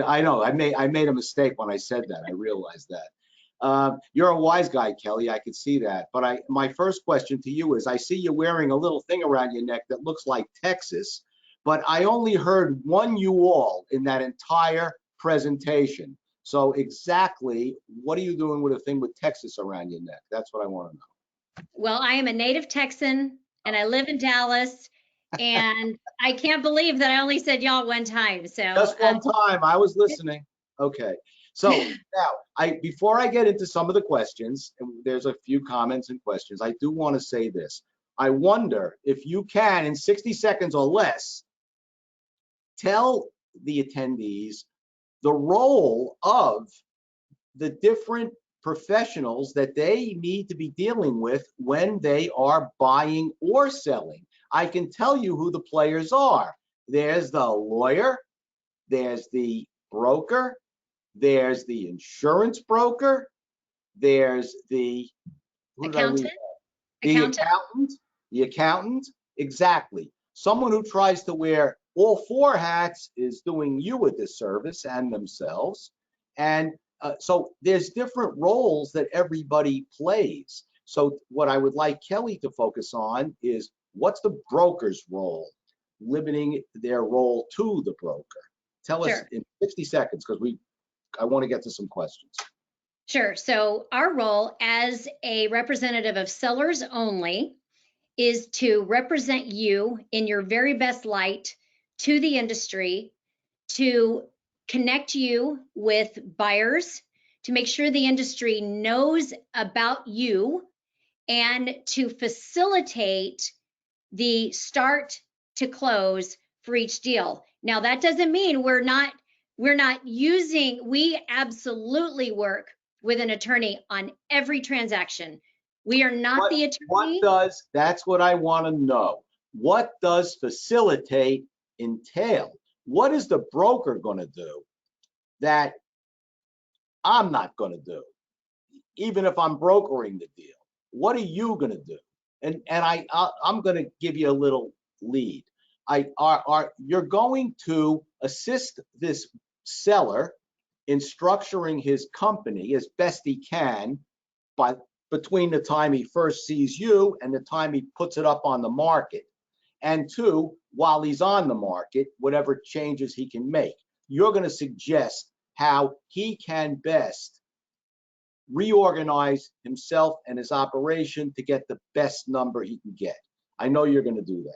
I know. I made a mistake when I said that. I realized that. You're a wise guy, Kelly. I could see that. But my first question to you is, I see you wearing a little thing around your neck that looks like Texas, but I only heard one you all in that entire presentation. So exactly what are you doing with a thing with Texas around your neck? That's what I want to know.
Well, I am a native Texan and I live in Dallas, and I can't believe that I only said y'all one time. So
just one time, I was listening. Okay. So now, before I get into some of the questions, and there's a few comments and questions, I do want to say this. I wonder if you can, in 60 seconds or less, tell the attendees the role of the different professionals that they need to be dealing with when they are buying or selling. I can tell you who the players are. There's the lawyer, there's the broker, there's the insurance broker, there's the
accountant.
The accountant, exactly. Someone who tries to wear all four hats is doing you a disservice and themselves. And so there's different roles that everybody plays. So what I would like Kelly to focus on is, what's the broker's role, limiting their role to the broker. Tell us in 60 seconds, because I want to get to some questions.
Sure. So our role as a representative of sellers only is to represent you in your very best light to the industry, to connect you with buyers, to make sure the industry knows about you, and to facilitate the start to close for each deal. Now, that doesn't mean we're not using, we absolutely work with an attorney on every transaction. We are not the attorney.
That's what I want to know. What does facilitate entail? What is the broker going to do that I'm not going to do, even if I'm brokering the deal? What are you going to do? And I'm going to give you a little lead. You're going to assist this seller in structuring his company as best he can, but between the time he first sees you and the time he puts it up on the market. And two, while he's on the market, whatever changes he can make. You're going to suggest how he can best reorganize himself and his operation to get the best number he can get. I know you're going to do that.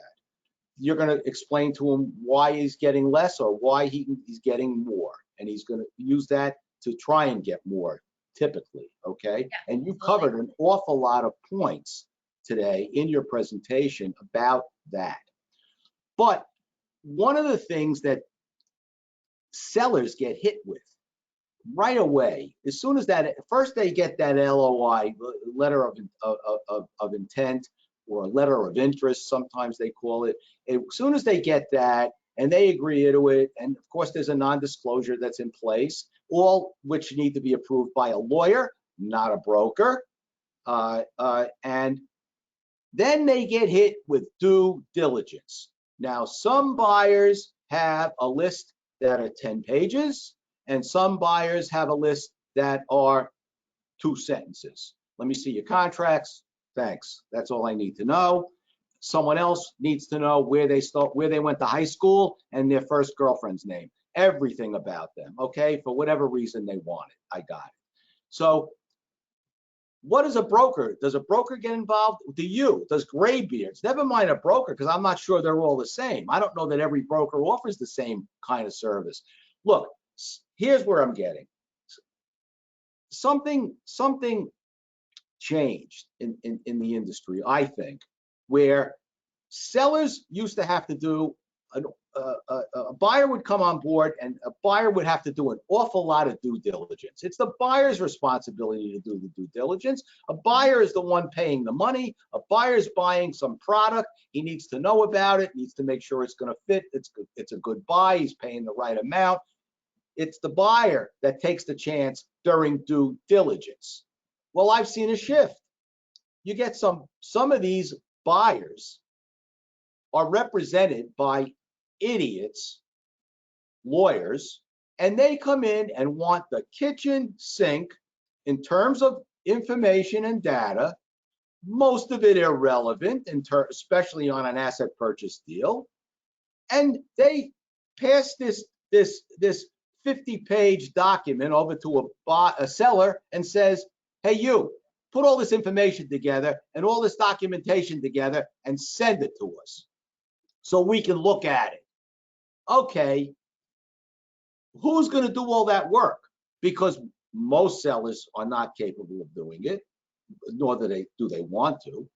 You're going to explain to him why he's getting less or why he's getting more. And he's going to use that to try and get more, typically, okay? Yeah, and you covered an awful lot of points today in your presentation about that. But one of the things that sellers get hit with right away, as soon as that, first they get that LOI, letter of intent, or a letter of interest, sometimes they call it. As soon as they get that and they agree to it, and of course there's a non-disclosure that's in place, all which need to be approved by a lawyer, not a broker, and then they get hit with due diligence. Now, some buyers have a list that are 10 pages, and some buyers have a list that are 2 sentences. Let me see your contracts. Thanks. That's all I need to know. Someone else needs to know where they went to high school and their first girlfriend's name. Everything about them, okay? For whatever reason they want it. I got it. So what is a broker? Does a broker get involved? Do you? Does Graybeards? Never mind a broker, because I'm not sure they're all the same. I don't know that every broker offers the same kind of service. Look, here's where I'm getting. Something changed in the industry, I think, where sellers used to have to do a buyer would come on board, and a buyer would have to do an awful lot of due diligence. It's the buyer's responsibility to do the due diligence. A buyer is the one paying the money. A buyer's buying some product. He needs to know about it, needs to make sure it's going to fit. It's a good buy. He's paying the right amount. It's the buyer that takes the chance during due diligence. Well, I've seen a shift. You get some of these buyers are represented by idiots, lawyers, and they come in and want the kitchen sink in terms of information and data, most of it irrelevant, especially on an asset purchase deal. And they pass this 50-page document over to a seller and says, hey, you, put all this information together and all this documentation together and send it to us so we can look at it. Okay, who's going to do all that work? Because most sellers are not capable of doing it, nor do they want to.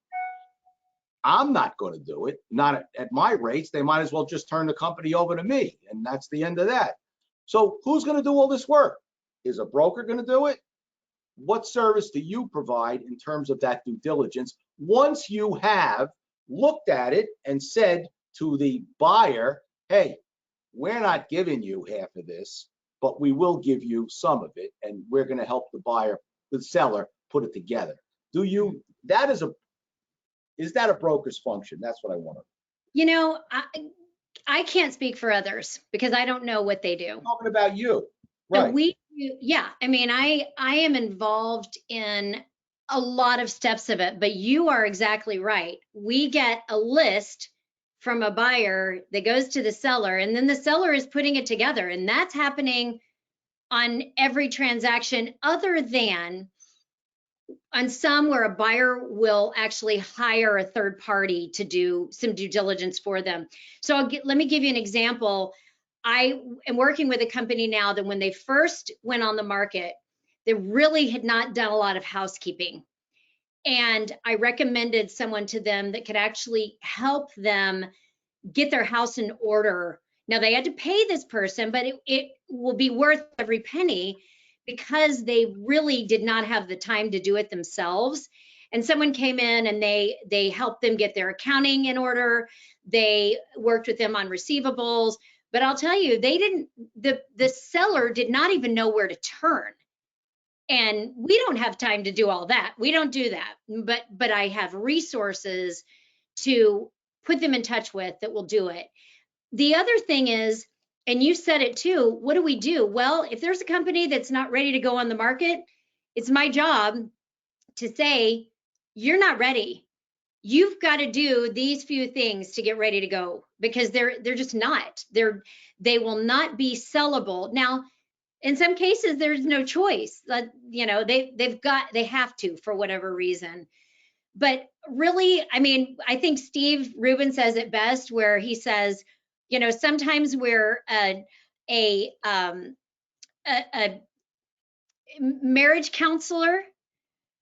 I'm not going to do it, not at my rates. They might as well just turn the company over to me, and that's the end of that. So who's going to do all this work? Is a broker going to do it? What service do you provide in terms of that due diligence once you have looked at it and said to the buyer, hey, we're not giving you half of this, but we will give you some of it, and we're going to help the seller put it together. Is that a broker's function? That's what I want to.
You know, I can't speak for others because I don't know what they do.
I'm talking about you. Right.
So yeah. I mean, I am involved in a lot of steps of it, but you are exactly right. We get a list from a buyer that goes to the seller, and then the seller is putting it together. And that's happening on every transaction other than on some where a buyer will actually hire a third party to do some due diligence for them. So let me give you an example. I am working with a company now that when they first went on the market, they really had not done a lot of housekeeping. And I recommended someone to them that could actually help them get their house in order. Now they had to pay this person, but it will be worth every penny because they really did not have the time to do it themselves. And someone came in and they helped them get their accounting in order. They worked with them on receivables. But I'll tell you, the seller did not even know where to turn. And we don't have time to do all that. We don't do that. But I have resources to put them in touch with that will do it. The other thing is, and you said it too, what do we do? Well, if there's a company that's not ready to go on the market, it's my job to say, you're not ready. You've got to do these few things to get ready to go because they're just not. They will not be sellable. Now, in some cases, there's no choice. You know, they have to for whatever reason. But really, I mean, I think Steve Rubin says it best, where he says, you know, sometimes we're a marriage counselor.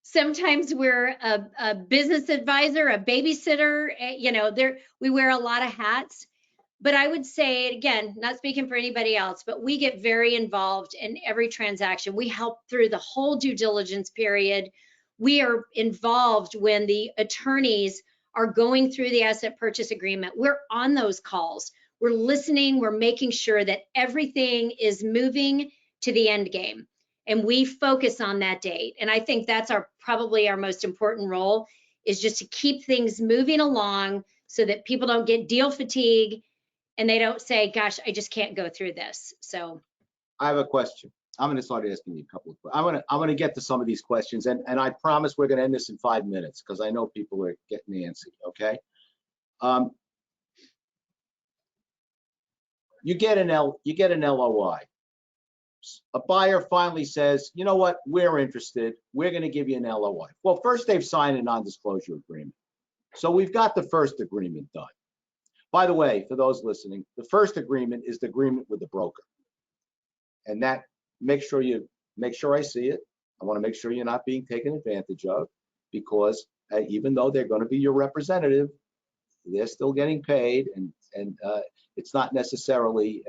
Sometimes we're a business advisor, a babysitter. You know, we wear a lot of hats. But I would say, again, not speaking for anybody else, but we get very involved in every transaction. We help through the whole due diligence period. We are involved when the attorneys are going through the asset purchase agreement. We're on those calls. We're listening. We're making sure that everything is moving to the end game. And we focus on that date. And I think that's probably our most important role, is just to keep things moving along so that people don't get deal fatigue and they don't say, gosh, I just can't go through this. So
I have a question. I'm going to start asking you a couple of questions. I'm going to get to some of these questions, and I promise we're going to end this in 5 minutes because I know people are getting antsy. Okay. You get an LOI. A buyer finally says, you know what, we're interested. We're going to give you an LOI. Well, first they've signed a non-disclosure agreement. So we've got the first agreement done. By the way, for those listening, the first agreement is the agreement with the broker. And that, make sure I see it. I want to make sure you're not being taken advantage of, because even though they're going to be your representative, they're still getting paid, and it's not necessarily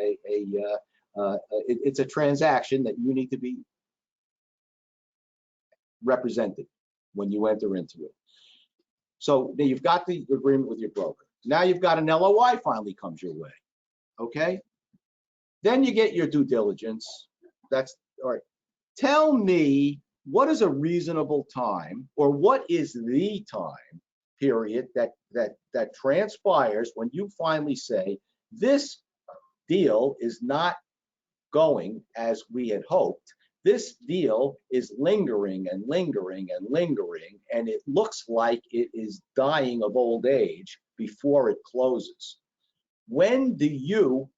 it's a transaction that you need to be represented when you enter into it. So now you've got the agreement with your broker. Now you've got an LOI finally comes your way, okay? Then you get your due diligence. That's all right. Tell me, what is a reasonable time, or what is the time period that transpires when you finally say this deal is not going as we had hoped? This deal is lingering and lingering and lingering, and it looks like it is dying of old age before it closes. When do you,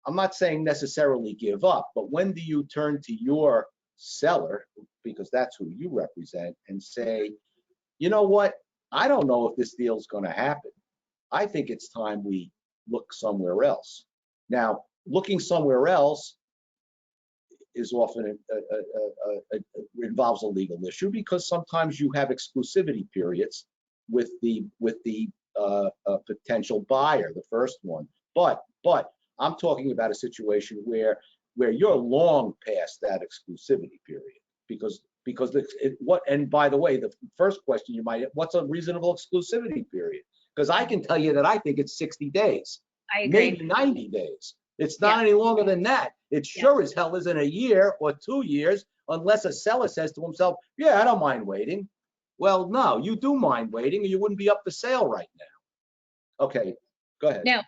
I'm not saying necessarily give up, but when do you turn to your seller, because that's who you represent, and say, you know what, I don't know if this deal is going to happen. I think it's time we look somewhere else. Now, looking somewhere else is often involves a legal issue, because sometimes you have exclusivity periods with the potential buyer, the first one. But I'm talking about a situation where you're long past that exclusivity period, because and by the way, the first question you might, what's a reasonable exclusivity period? Because I can tell you that I think it's 60 days,
I agree.
maybe 90 days. It's not any longer than that. It sure as hell isn't a year or 2 years, unless a seller says to himself, yeah, I don't mind waiting. Well, no, you do mind waiting, or you wouldn't be up for sale right now. Okay, go ahead.
No,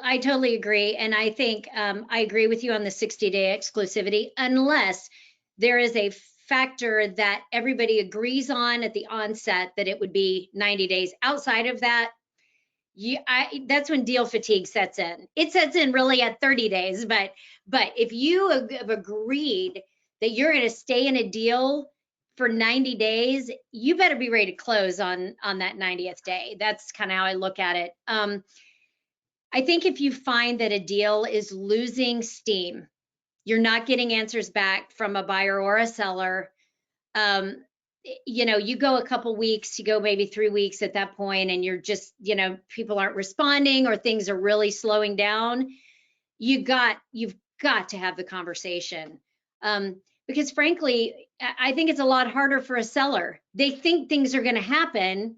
I totally agree. And I think I agree with you on the 60-day exclusivity, unless there is a factor that everybody agrees on at the onset that it would be 90 days. Outside of that, that's when deal fatigue sets in. It sets in really at 30 days, but if you have agreed that you're going to stay in a deal for 90 days, you better be ready to close on that 90th day. That's kind of how I look at it. I think if you find that a deal is losing steam, you're not getting answers back from a buyer or a seller, you know, you go a couple weeks, you go maybe 3 weeks at that point, and you're just, you know, people aren't responding or things are really slowing down, you've got to have the conversation. Because frankly, I think it's a lot harder for a seller. They think things are going to happen.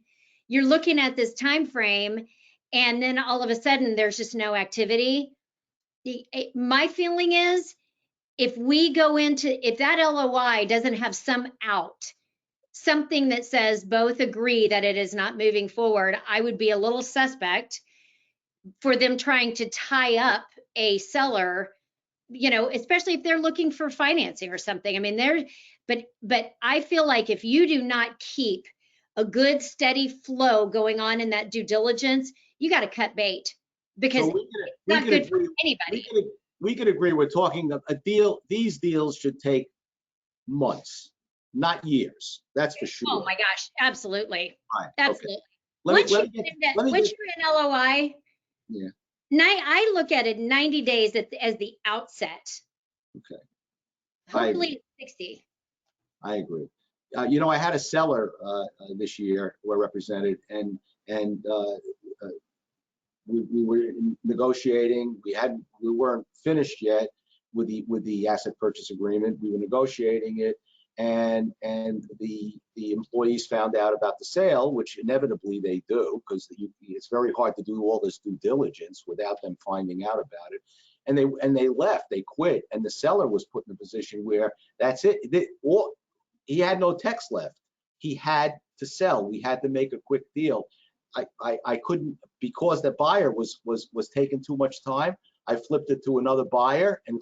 You're looking at this time frame, and then all of a sudden there's just no activity. My feeling is, if that LOI doesn't have some out, something that says both agree that it is not moving forward, I would be a little suspect for them trying to tie up a seller, you know, especially if they're looking for financing or something. I mean, but I feel like if you do not keep a good steady flow going on in that due diligence, you got to cut bait, because
So
it's not good for anybody.
We could agree. We're talking a deal. These deals should take months, not years. That's for sure.
Oh my gosh, absolutely.
Right,
Absolutely.
okay.
Once you're in LOI,
Yeah.
I look at it 90 days as the outset.
Okay.
Hopefully 60.
I agree. You know, I had a seller this year who I represented, and we were negotiating. We weren't finished yet with the asset purchase agreement. We were negotiating it, and the employees found out about the sale, which inevitably they do, because it's very hard to do all this due diligence without them finding out about it. And they left. They quit, and the seller was put in a position where that's it. He had no text left. He had to sell. We had to make a quick deal. I couldn't, because the buyer was taking too much time. I flipped it to another buyer, and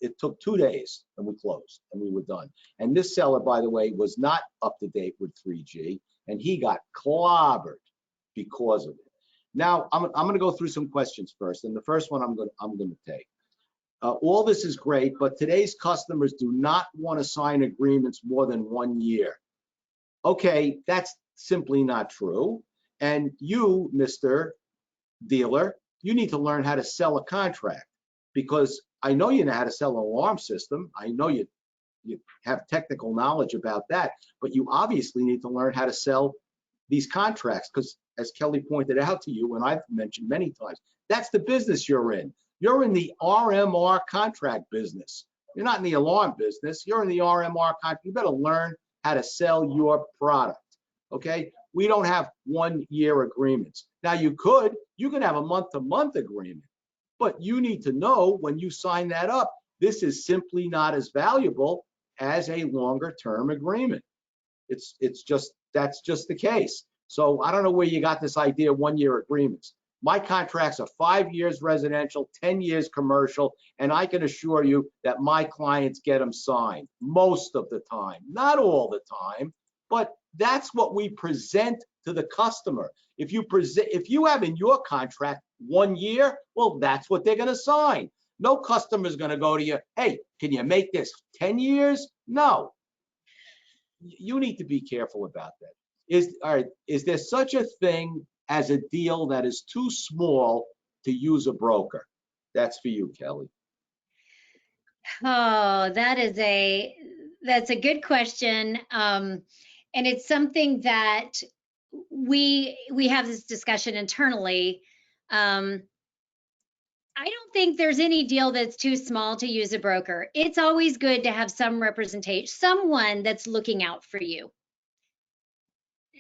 it took 2 days, and we closed, and we were done. And this seller, by the way, was not up to date with 3G, and he got clobbered because of it. Now I'm going to go through some questions first, and the first one I'm going to take. All this is great, but today's customers do not want to sign agreements more than 1 year. Okay, that's simply not true. And you, Mr. Dealer, you need to learn how to sell a contract, because I know you know how to sell an alarm system. I know you have technical knowledge about that, but you obviously need to learn how to sell these contracts, because as Kelly pointed out to you, and I've mentioned many times, That's the business you're in. You're in the RMR contract business. You're not in the alarm business. You're in the RMR contract. You better learn how to sell your product. Okay? We don't have 1-year agreements. Now you can have a month-to-month agreement, but you need to know when you sign that up, this is simply not as valuable as a longer-term agreement. That's just the case. So I don't know where you got this idea of 1-year agreements. My contracts are 5 years residential, 10 years commercial, and I can assure you that my clients get them signed most of the time, not all the time, but that's what we present to the customer. If you have in your contract 1 year, well, that's what they're going to sign. No customer is going to go to you, hey, can you make this 10 years? No. You need to be careful about that. All right, is there such a thing as a deal that is too small to use a broker? That's for you, Kelly.
Oh, that's a good question. And it's something that we have this discussion internally. I don't think there's any deal that's too small to use a broker. It's always good to have some representation, someone that's looking out for you.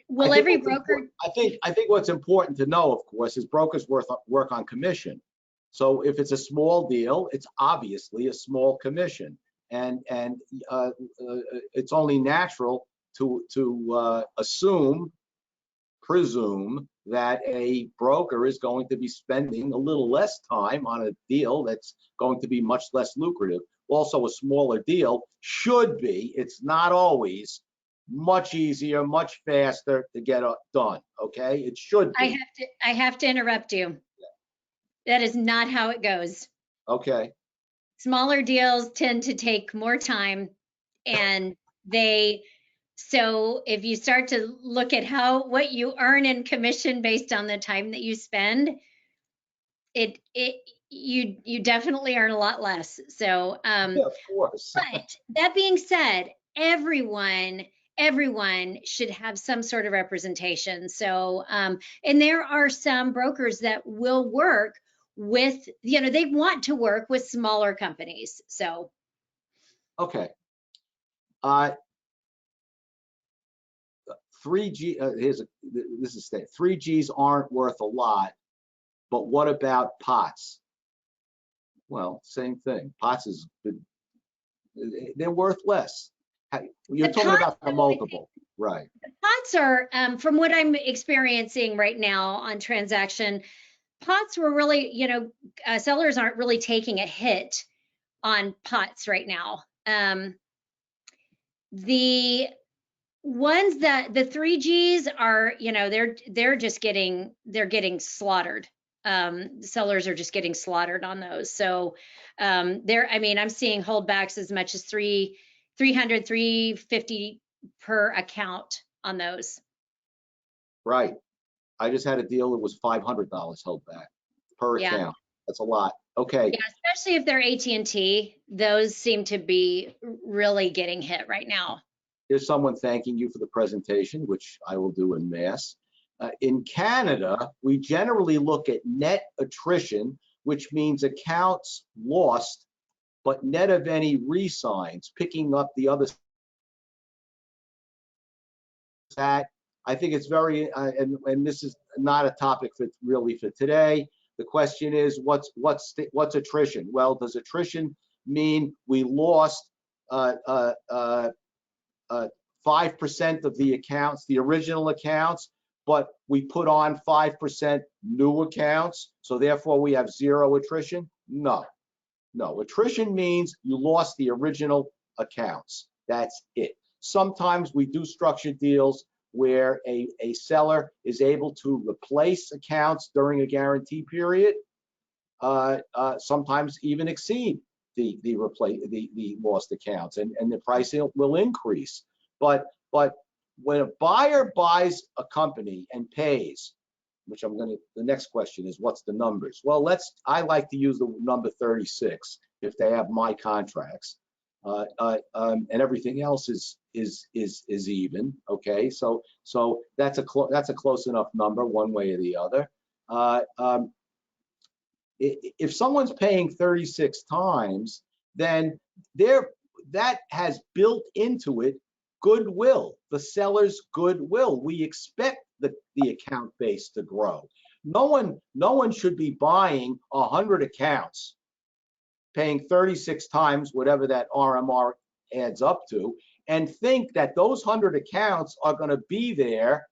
Will every broker?
I think what's important to know, of course, is brokers work on commission. So if it's a small deal, it's obviously a small commission, and it's only natural to presume that a broker is going to be spending a little less time on a deal that's going to be much less lucrative. Also, a smaller deal should be, it's not always, much easier, much faster to get done. Okay, it should be.
I have to interrupt you. That is not how it goes.
Okay.
Smaller deals tend to take more time, and so if you start to look at what you earn in commission based on the time that you spend, you definitely earn a lot less. So
yeah, of course.
But that being said, everyone should have some sort of representation. So and there are some brokers that will work with, they want to work with smaller companies. So
okay. 3Gs aren't worth a lot, but what about pots? Well, same thing. Pots they're worth less. You're talking about the multiple, right?
The pots are, from what I'm experiencing right now on transaction, pots were really, sellers aren't really taking a hit on pots right now. The ones that the 3Gs are, they're getting slaughtered. Sellers are just getting slaughtered on those. So I'm seeing holdbacks as much as $300, $350 per account on those.
Right. I just had a deal that was $500 held back per account. That's a lot. Okay.
Yeah, especially if they're AT&T, those seem to be really getting hit right now.
There's someone thanking you for the presentation, which I will do in mass. In Canada, we generally look at net attrition, which means accounts lost, but net of any re-signs, picking up the other. That I think it's very, and this is not a topic really for today. The question is, what's attrition? Well, does attrition mean we lost 5% of the accounts, the original accounts, but we put on 5% new accounts, so therefore we have zero attrition? No. Attrition means you lost the original accounts. That's it. Sometimes we do structured deals where a seller is able to replace accounts during a guarantee period, sometimes even exceed the lost accounts, and the pricing will increase. But when a buyer buys a company and pays, which the next question is, what's the numbers? Well, I like to use the number 36 if they have my contracts, and everything else is even. Okay, so that's a close enough number one way or the other. If someone's paying 36 times, then that has built into it goodwill, the seller's goodwill. We expect the account base to grow. No one should be buying 100 accounts, paying 36 times whatever that RMR adds up to, and think that those 100 accounts are going to be there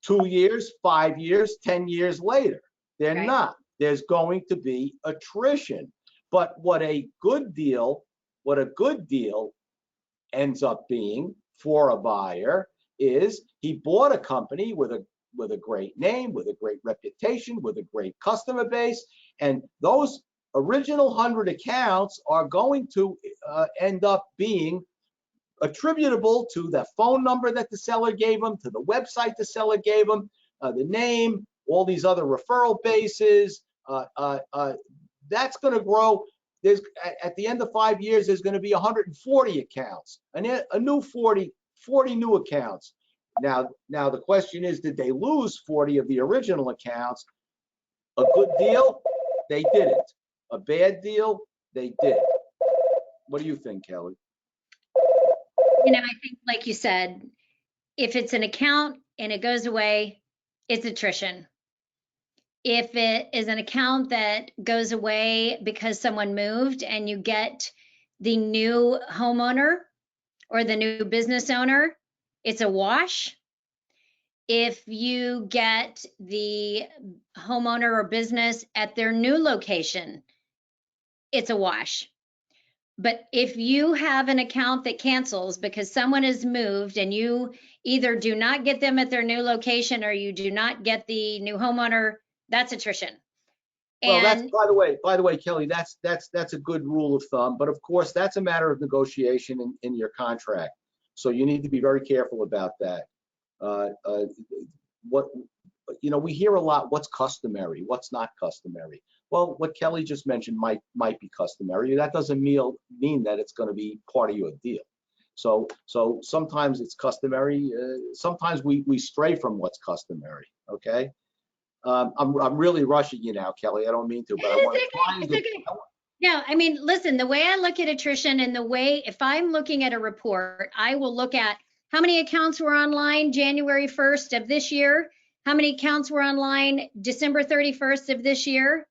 2 years, 5 years, 10 years later. They're
Right.
not. There's going to be attrition. But what a good deal ends up being for a buyer is he bought a company with a great name, with a great reputation, with a great customer base, and those original 100 accounts are going to end up being attributable to the phone number that the seller gave them, to the website the seller gave them, the name, all these other referral bases. That's going to grow. At the end of 5 years, there's going to be 140 accounts, and a new 40 new accounts. Now the question is, did they lose 40 of the original accounts? A good deal, they didn't. A bad deal, they did. What do you think, Kelly?
You know, I think, like you said, if it's an account and it goes away, it's attrition. If it is an account that goes away because someone moved and you get the new homeowner or the new business owner, it's a wash. If you get the homeowner or business at their new location, it's a wash. But if you have an account that cancels because someone has moved and you either do not get them at their new location or you do not get the new homeowner, that's attrition.
Well, that's, by the way, Kelly, that's a good rule of thumb. But of course, that's a matter of negotiation in your contract. So you need to be very careful about that. We hear a lot, what's customary, what's not customary. Well, what Kelly just mentioned might be customary. That doesn't mean that it's going to be part of your deal. So sometimes it's customary. Sometimes we stray from what's customary. Okay. I'm really rushing you now, Kelly. I don't mean to, but I want to find
it's okay. No, I mean, listen, the way I look at attrition and the way, if I'm looking at a report, I will look at how many accounts were online January 1st of this year, how many accounts were online December 31st of this year,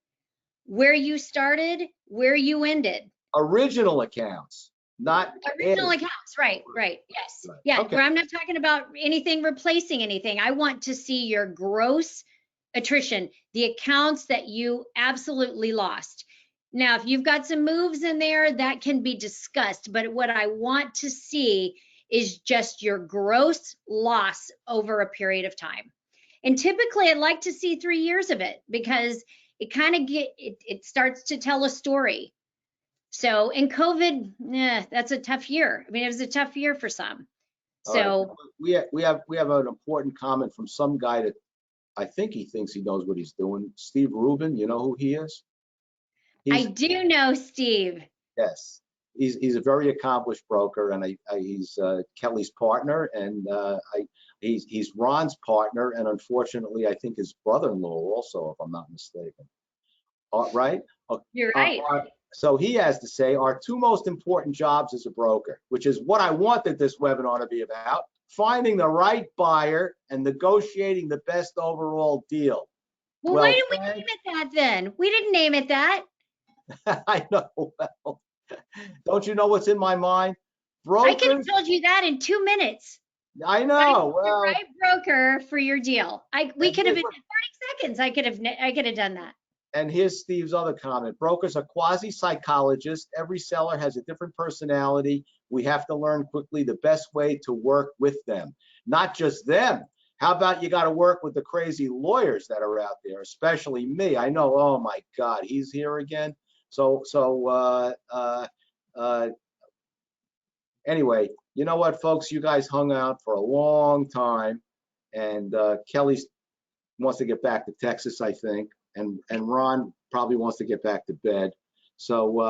where you started, where you ended.
Original accounts, not
original accounts, right, yes. Right. Yeah, okay. Where I'm not talking about anything replacing anything. I want to see your gross attrition, the accounts that you absolutely lost. Now, if you've got some moves in there, that can be discussed, but what I want to see is just your gross loss over a period of time. And typically I'd like to see 3 years of it because it kind of it starts to tell a story. So in COVID, that's a tough year. I mean, it was a tough year for some. So
right. we have an important comment from some guy that I think he thinks he knows what he's doing. Steve Rubin, you know who he is?
I do know Steve.
Yes, he's a very accomplished broker, and he's Kelly's partner, and he's Ron's partner, and unfortunately, I think his brother-in-law also, if I'm not mistaken. Right?
You're right.
So he has to say our two most important jobs as a broker, which is what I wanted this webinar to be about: finding the right buyer and negotiating the best overall deal.
Well, why didn't we name it that then? We didn't name it that.
I know. Well, don't you know what's in my mind? Brokers,
I could have told you that in 2 minutes.
I know.
Well, the right broker for your deal. We could have been 30 seconds. I could have done that.
And here's Steve's other comment. Brokers are quasi-psychologists. Every seller has a different personality. We have to learn quickly the best way to work with them. Not just them. How about you got to work with the crazy lawyers that are out there, especially me. I know, oh my God, he's here again. Anyway, you know what, folks? You guys hung out for a long time, and Kelly wants to get back to Texas, I think, and Ron probably wants to get back to bed. So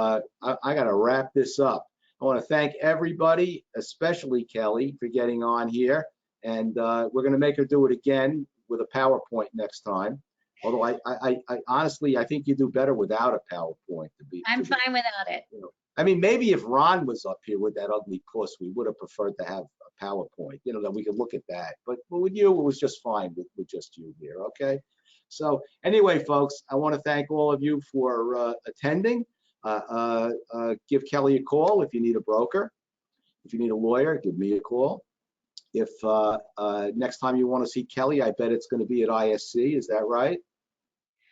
I got to wrap this up. I want to thank everybody, especially Kelly, for getting on here, and we're going to make her do it again with a PowerPoint next time. Although I honestly, I think you do better without a PowerPoint
I'm fine without it.
you know. I mean, maybe if Ron was up here with that ugly puss, we would have preferred to have a PowerPoint, you know, that we could look at that. But with you, it was just fine with just you here, okay? So anyway, folks, I want to thank all of you for attending. Give Kelly a call if you need a broker. If you need a lawyer, give me a call. If next time you want to see Kelly, I bet it's going to be at ISC. Is that right?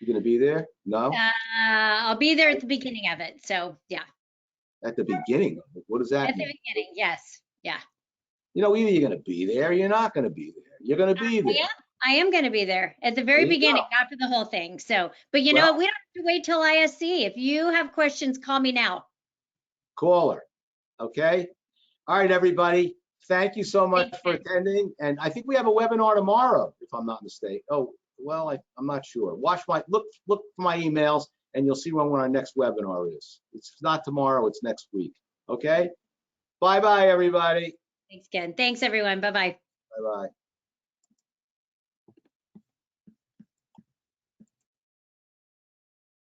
You're going to be there? No?
I'll be there at the beginning of it. So yeah.
At the beginning of it? What does that
At the
mean?
beginning, yes. Yeah.
You know, either you're going to be there or you're not going to be there. You're going to be there.
Yeah, I am going to be there at the very
There you
beginning,
go.
not for the whole thing. So, but you know
Well,
what? We don't have to wait till ISC. If you have questions, call me now.
call her. Okay? All right, everybody. Thank you so much
Thanks,
for
Ken.
attending. And I think we have a webinar tomorrow, if I'm not mistaken. Oh, well, I'm not sure. Look for my emails and you'll see when our next webinar is. It's not tomorrow, it's next week. Okay? Bye-bye, everybody.
Thanks, Ken. Thanks, everyone. Bye-bye.
Bye-bye.